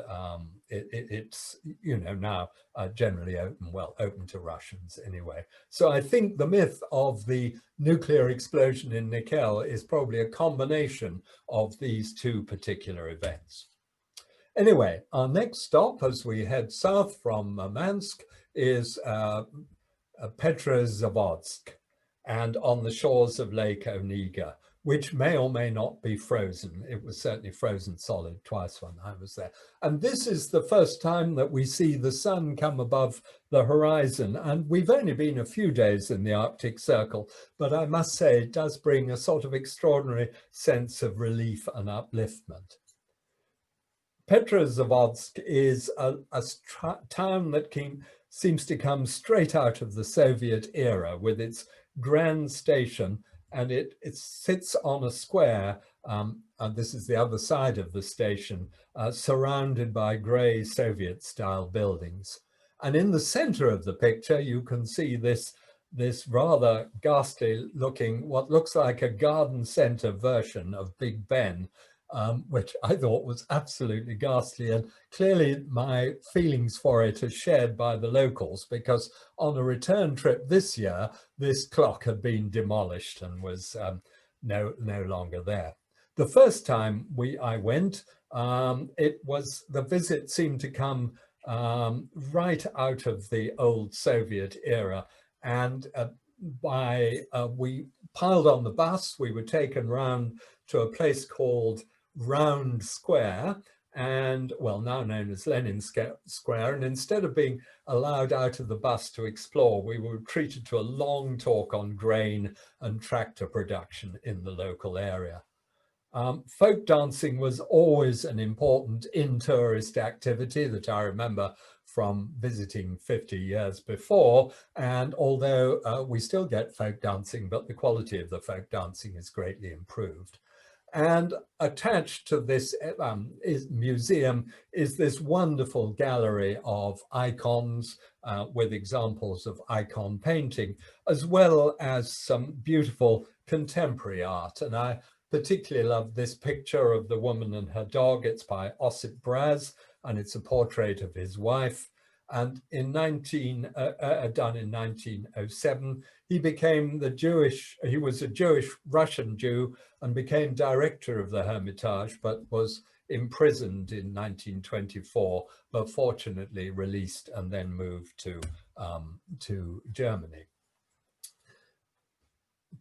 it's, you know, now generally open to Russians anyway. So I think the myth of the nuclear explosion in Nickel is probably a combination of these two particular events. Anyway, our next stop as we head south from Murmansk is Petrozavodsk, and on the shores of Lake Onega, which may or may not be frozen. It was certainly frozen solid twice when I was there. And this is the first time that we see the sun come above the horizon. And we've only been a few days in the Arctic Circle, but I must say it does bring a sort of extraordinary sense of relief and upliftment. Petrozavodsk is a town that seems to come straight out of the Soviet era, with its grand station and it sits on a square, and this is the other side of the station, surrounded by grey Soviet-style buildings. And in the center of the picture, you can see this rather ghastly looking, what looks like a garden center version of Big Ben, which I thought was absolutely ghastly. And clearly my feelings for it are shared by the locals, because on a return trip this year, this clock had been demolished and was no longer there. The first time I went, the visit seemed to come right out of the old Soviet era. And we piled on the bus, we were taken round to a place called Round Square, and well, now known as Lenin Square. And instead of being allowed out of the bus to explore, we were treated to a long talk on grain and tractor production in the local area. Folk dancing was always an important in-tourist activity that I remember from visiting 50 years before. And although we still get folk dancing, but the quality of the folk dancing is greatly improved. And attached to this museum is this wonderful gallery of icons with examples of icon painting, as well as some beautiful contemporary art. And I particularly love this picture of the woman and her dog. It's by Ossip Braz, and it's a portrait of his wife. And done in 1907, he was a Jewish Russian Jew and became director of the Hermitage, but was imprisoned in 1924, but fortunately released and then moved to Germany.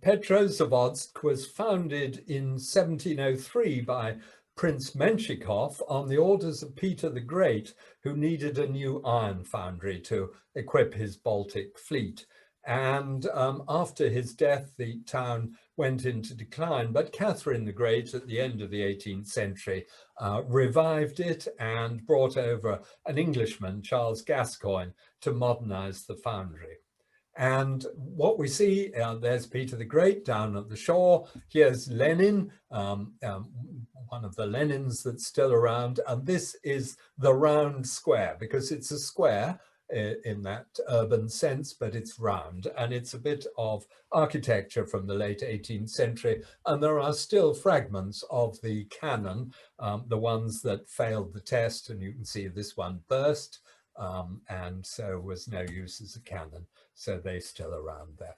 Petrozavodsk was founded in 1703 by Prince Menshikov on the orders of Peter the Great, who needed a new iron foundry to equip his Baltic fleet. And after his death, the town went into decline, but Catherine the Great at the end of the 18th century revived it and brought over an Englishman, Charles Gascoigne, to modernize the foundry. And what we see, there's Peter the Great down at the shore. Here's Lenin, one of the Lenins that's still around. And this is the round square, because it's a square in that urban sense, but it's round. And it's a bit of architecture from the late 18th century. And there are still fragments of the cannon, the ones that failed the test. And you can see this one burst. And so was no use as a cannon, so they're still around there.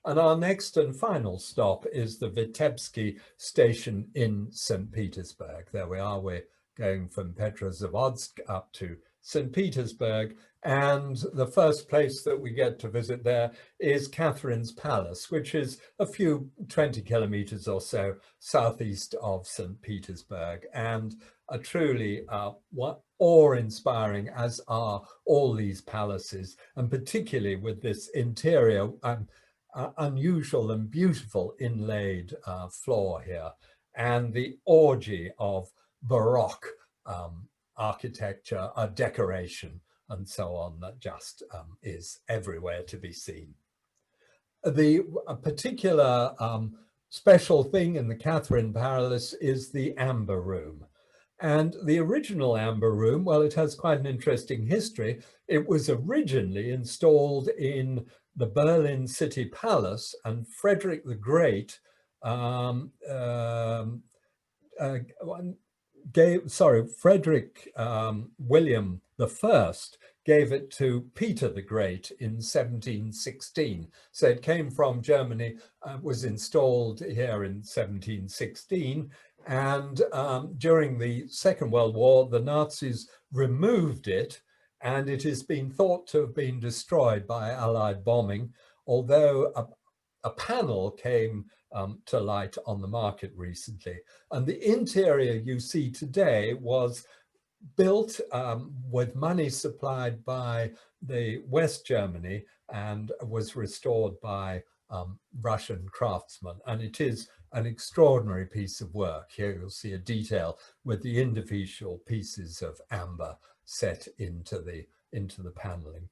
And our next and final stop is the Vitebsky station in St. Petersburg. There we are, we're going from Petrozavodsk up to St. Petersburg, and the first place that we get to visit there is Catherine's Palace, which is a few 20 kilometers or so southeast of St. Petersburg, and a truly awe-inspiring, as are all these palaces, and particularly with this interior unusual and beautiful inlaid floor here, and the orgy of Baroque architecture, decoration, and so on, that just is everywhere to be seen. The particular special thing in the Catherine Palace is the Amber Room. And the original Amber Room, well, it has quite an interesting history. It was originally installed in the Berlin City Palace, and Frederick the Great Frederick William I gave it to Peter the Great in 1716. So it came from Germany, was installed here in 1716. And during the Second World War, the Nazis removed it, and it has been thought to have been destroyed by Allied bombing, although a panel came to light on the market recently. And the interior you see today was built with money supplied by the West Germany and was restored by Russian craftsmen. And it is an extraordinary piece of work. Here you'll see a detail with the individual pieces of amber set into the paneling.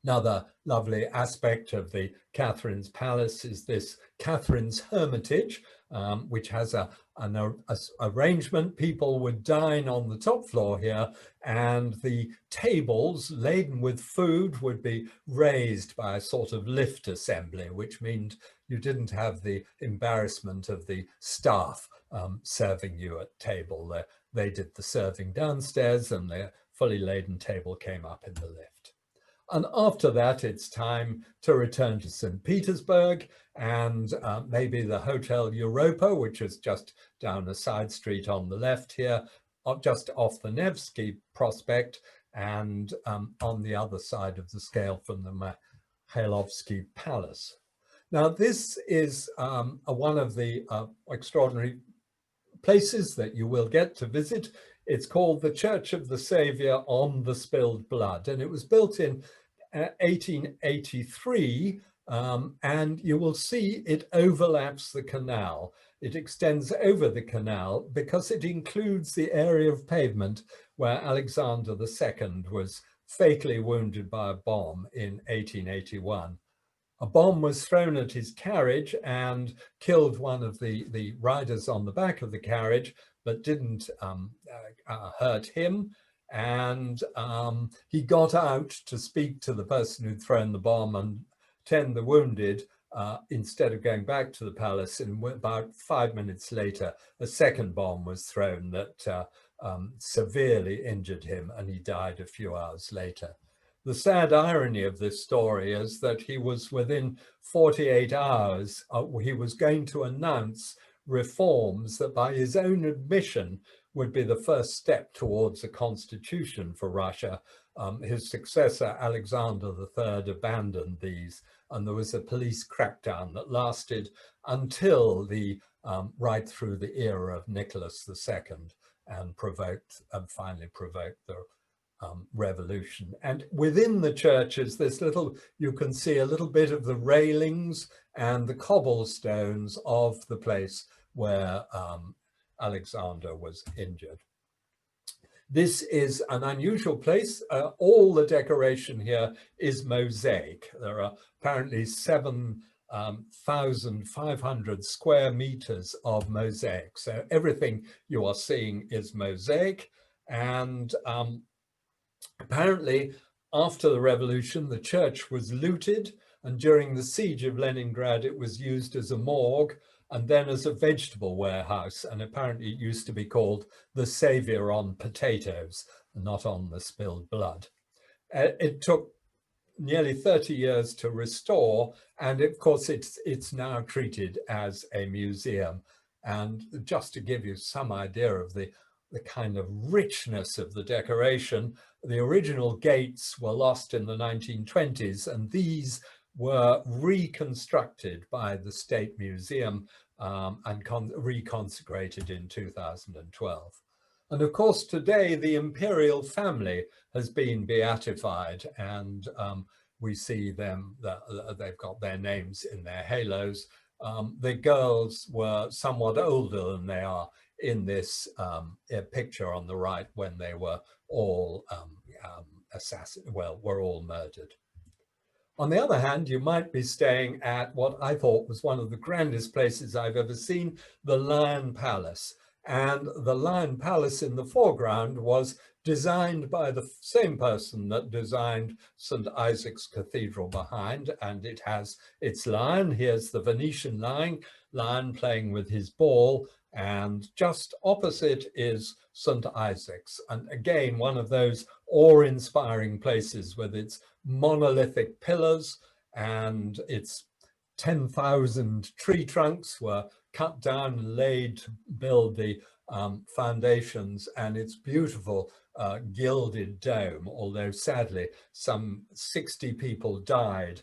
Another lovely aspect of the Catherine's Palace is this Catherine's Hermitage, which has an arrangement. People would dine on the top floor here, and the tables laden with food would be raised by a sort of lift assembly, which meant you didn't have the embarrassment of the staff serving you at table. They did the serving downstairs, and the fully laden table came up in the lift. And after that, it's time to return to St. Petersburg and maybe the Hotel Europa, which is just down a side street on the left here, just off the Nevsky Prospect, and on the other side of the scale from the Mikhailovsky Palace. Now, this is one of the extraordinary places that you will get to visit. It's called the Church of the Saviour on the Spilled Blood, and it was built in 1883, and you will see it overlaps the canal. It extends over the canal because it includes the area of pavement where Alexander II was fatally wounded by a bomb in 1881. A bomb was thrown at his carriage and killed one of the riders on the back of the carriage, but didn't hurt him. And he got out to speak to the person who'd thrown the bomb and tend the wounded instead of going back to the palace. And about 5 minutes later, a second bomb was thrown that severely injured him, and he died a few hours later. The sad irony of this story is that he was within 48 hours, he was going to announce reforms that by his own admission would be the first step towards a constitution for Russia. His successor, Alexander III, abandoned these, and there was a police crackdown that lasted until right through the era of Nicholas II, and finally provoked the revolution. And within the churches, you can see a little bit of the railings and the cobblestones of the place where Alexander was injured. This is an unusual place. All the decoration here is mosaic. There are apparently 7,500 square meters of mosaic. So everything you are seeing is mosaic. And apparently, after the revolution, the church was looted, and during the siege of Leningrad, it was used as a morgue and then as a vegetable warehouse. And apparently it used to be called the Saviour on Potatoes, not on the Spilled Blood. It took nearly 30 years to restore, and of course it's now treated as a museum. And just to give you some idea of the kind of richness of the decoration, the original gates were lost in the 1920s, and these were reconstructed by the State Museum and reconsecrated in 2012. And of course, today the imperial family has been beatified, and we see them, they've got their names in their halos. The girls were somewhat older than they are in this picture on the right, when they were all were all murdered. On the other hand, you might be staying at what I thought was one of the grandest places I've ever seen, the Lion Palace. And the Lion Palace in the foreground was designed by the same person that designed St. Isaac's Cathedral behind, and it has its lion. Here's the Venetian lion playing with his ball, and just opposite is St. Isaac's. And again, one of those awe-inspiring places with its monolithic pillars, and its 10,000 tree trunks were cut down and laid to build the foundations, and its beautiful gilded dome, although sadly some 60 people died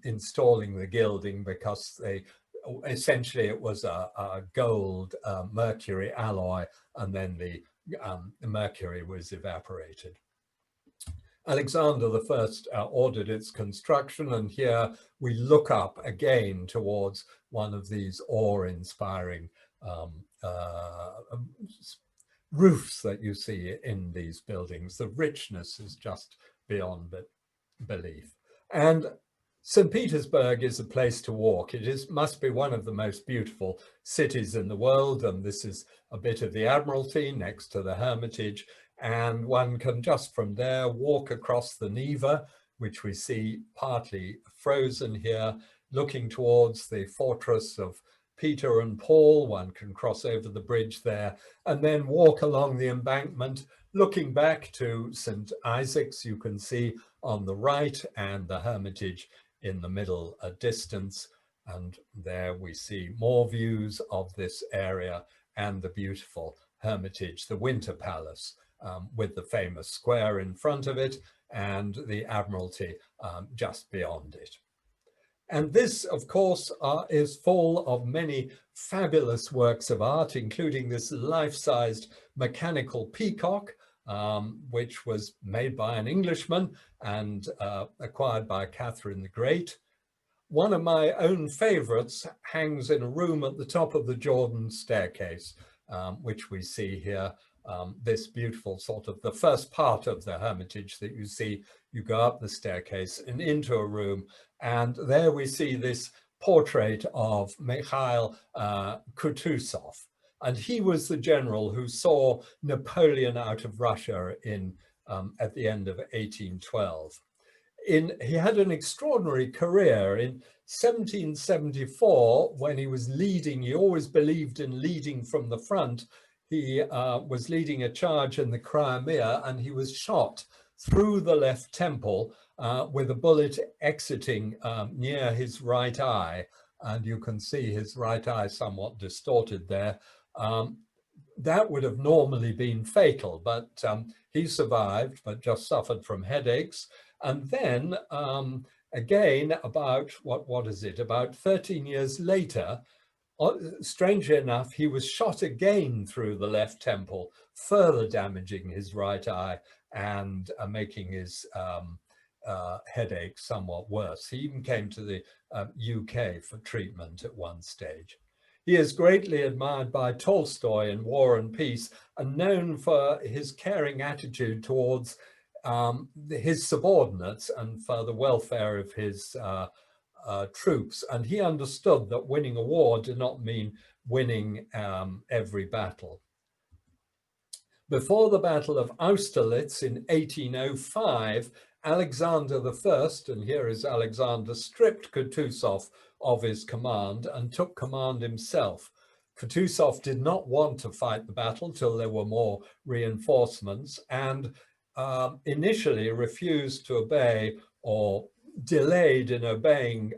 installing the gilding because essentially it was a gold mercury alloy, and then the mercury was evaporated. Alexander I ordered its construction, and here we look up again towards one of these awe-inspiring roofs that you see in these buildings. The richness is just beyond belief. And St. Petersburg is a place to walk. Must be one of the most beautiful cities in the world. And this is a bit of the Admiralty next to the Hermitage. And one can just from there walk across the Neva, which we see partly frozen here, looking towards the fortress of Peter and Paul. One can cross over the bridge there and then walk along the embankment, looking back to St. Isaac's, you can see on the right, and the Hermitage in the middle distance. And there we see more views of this area and the beautiful Hermitage, the Winter Palace, with the famous square in front of it, and the Admiralty just beyond it. And this, of course, is full of many fabulous works of art, including this life-sized mechanical peacock, which was made by an Englishman and acquired by Catherine the Great. One of my own favorites hangs in a room at the top of the Jordan staircase, which we see here. This beautiful sort of the first part of the Hermitage that you see. You go up the staircase and into a room, and there we see this portrait of Mikhail Kutuzov. And he was the general who saw Napoleon out of Russia at the end of 1812. He had an extraordinary career. In 1774, when he was leading, he always believed in leading from the front. He was leading a charge in the Crimea, and he was shot through the left temple with a bullet exiting near his right eye. And you can see his right eye somewhat distorted there. That would have normally been fatal, but he survived, but just suffered from headaches. And then again, about, what is it, about 13 years later, strangely enough, he was shot again through the left temple, further damaging his right eye and making his headache somewhat worse. He even came to the UK for treatment at one stage. He is greatly admired by Tolstoy in War and Peace, and known for his caring attitude towards his subordinates and for the welfare of his troops. And he understood that winning a war did not mean winning every battle. Before the Battle of Austerlitz in 1805, Alexander I, and here is Alexander, stripped Kutuzov of his command and took command himself. Kutuzov did not want to fight the battle till there were more reinforcements, and initially refused to obey or delayed in obeying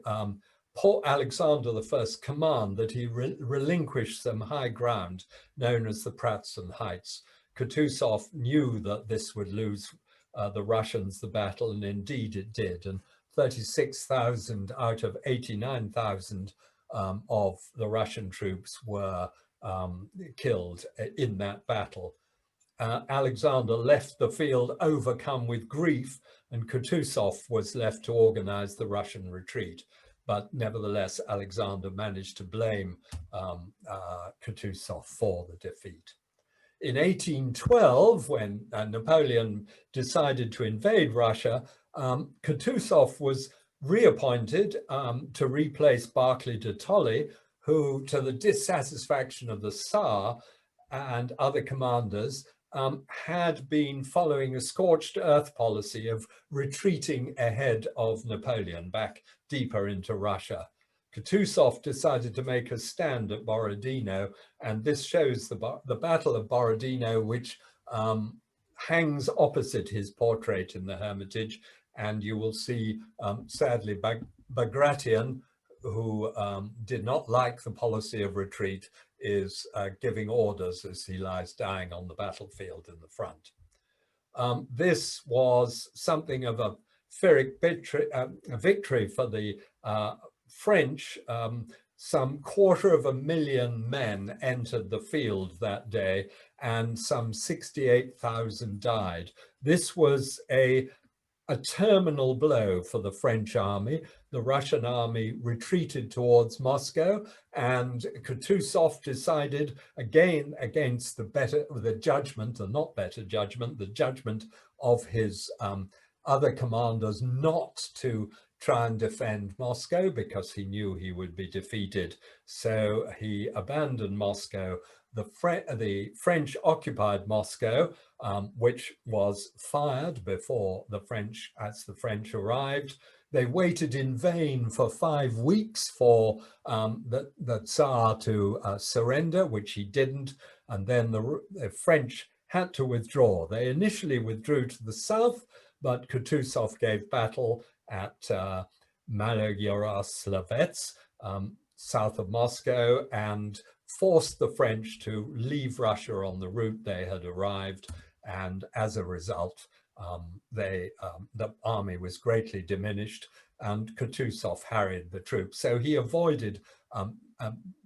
Alexander I's command that he relinquish some high ground known as the Pratzen Heights. Kutuzov knew that this would lose the Russians the battle, and indeed it did. And 36,000 out of 89,000 of the Russian troops were killed in that battle. Alexander left the field overcome with grief, and Kutuzov was left to organize the Russian retreat. But nevertheless, Alexander managed to blame Kutuzov for the defeat. In 1812, when Napoleon decided to invade Russia, Kutuzov was reappointed to replace Barclay de Tolly, who, to the dissatisfaction of the Tsar and other commanders, had been following a scorched earth policy of retreating ahead of Napoleon back deeper into Russia. Kutuzov decided to make a stand at Borodino, and this shows the Battle of Borodino, which hangs opposite his portrait in the Hermitage. And you will see, sadly, Bagration, who did not like the policy of retreat, is giving orders as he lies dying on the battlefield in the front. This was something of a Pyrrhic victory for the French. Some 250,000 men entered the field that day, and some 68,000 died. This was a terminal blow for the French army. The Russian army retreated towards Moscow, and Kutuzov decided, again against the judgment of his other commanders, not to try and defend Moscow because he knew he would be defeated. So he abandoned Moscow. The French occupied Moscow, which was fired before as the French arrived. They waited in vain for 5 weeks for the Tsar to surrender, which he didn't. And then the French had to withdraw. They initially withdrew to the south, but Kutuzov gave battle at Malogorod-Slavets, south of Moscow, and forced the French to leave Russia on the route they had arrived. And as a result, the army was greatly diminished, and Kutuzov harried the troops. So he avoided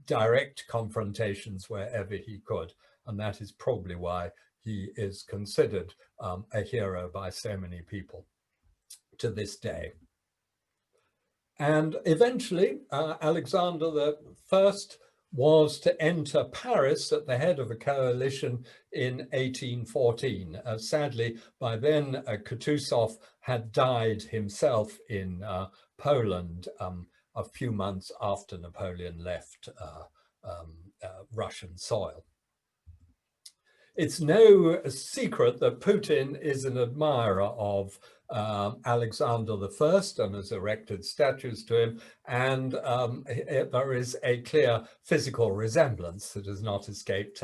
direct confrontations wherever he could. And that is probably why he is considered a hero by so many people to this day. And eventually, Alexander I was to enter Paris at the head of a coalition in 1814. Sadly, by then, Kutuzov had died himself in Poland a few months after Napoleon left Russian soil. It's no secret that Putin is an admirer of Alexander I and has erected statues to him, and there is a clear physical resemblance that has not escaped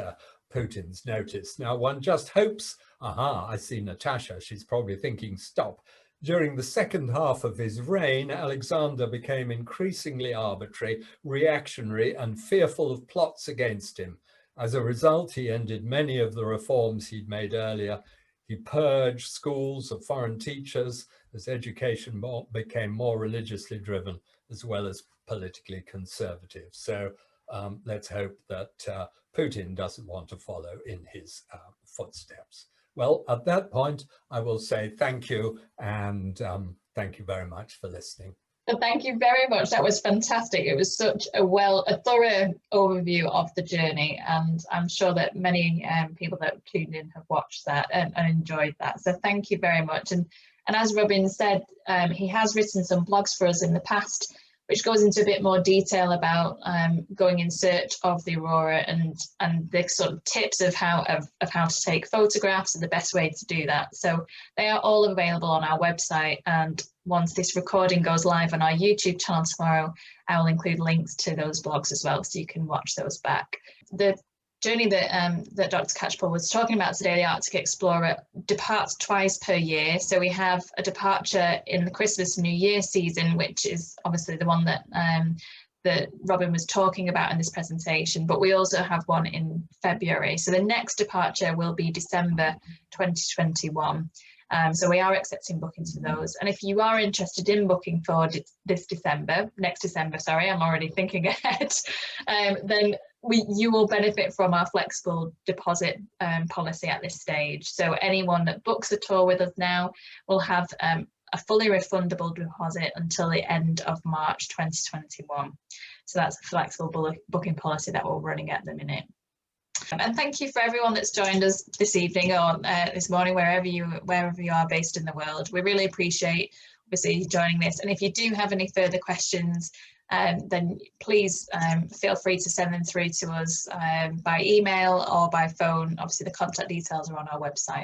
Putin's notice. Now, one just hopes, I see Natasha, she's probably thinking, stop. During the second half of his reign, Alexander became increasingly arbitrary, reactionary, and fearful of plots against him. As a result, he ended many of the reforms he'd made earlier. He purged schools of foreign teachers as education became more religiously driven, as well as politically conservative. So let's hope that Putin doesn't want to follow in his footsteps. Well, at that point, I will say thank you, and thank you very much for listening. Well, thank you very much. That was fantastic. It was such a thorough overview of the journey, and I'm sure that many people that tuned in have watched that and enjoyed that. So thank you very much. And as Robin said, he has written some blogs for us in the past, which goes into a bit more detail about going in search of the aurora and the sort of tips of how to take photographs and the best way to do that. So they are all available on our website, and once this recording goes live on our YouTube channel tomorrow, I will include links to those blogs as well, so you can watch those back. The journey that Dr. Catchpole was talking about today, the Arctic Explorer, departs twice per year. So we have a departure in the Christmas New Year season, which is obviously the one that Robin was talking about in this presentation, but we also have one in February. So the next departure will be December 2021. So we are accepting bookings for those. And if you are interested in booking for next December, sorry, I'm already thinking ahead, then you will benefit from our flexible deposit policy at this stage. So anyone that books a tour with us now will have a fully refundable deposit until the end of March 2021. So that's a flexible booking policy that we're running at the minute. And thank you for everyone that's joined us this evening or this morning, wherever you are based in the world. We really appreciate, obviously, joining this. And if you do have any further questions, then please feel free to send them through to us by email or by phone. Obviously, the contact details are on our website.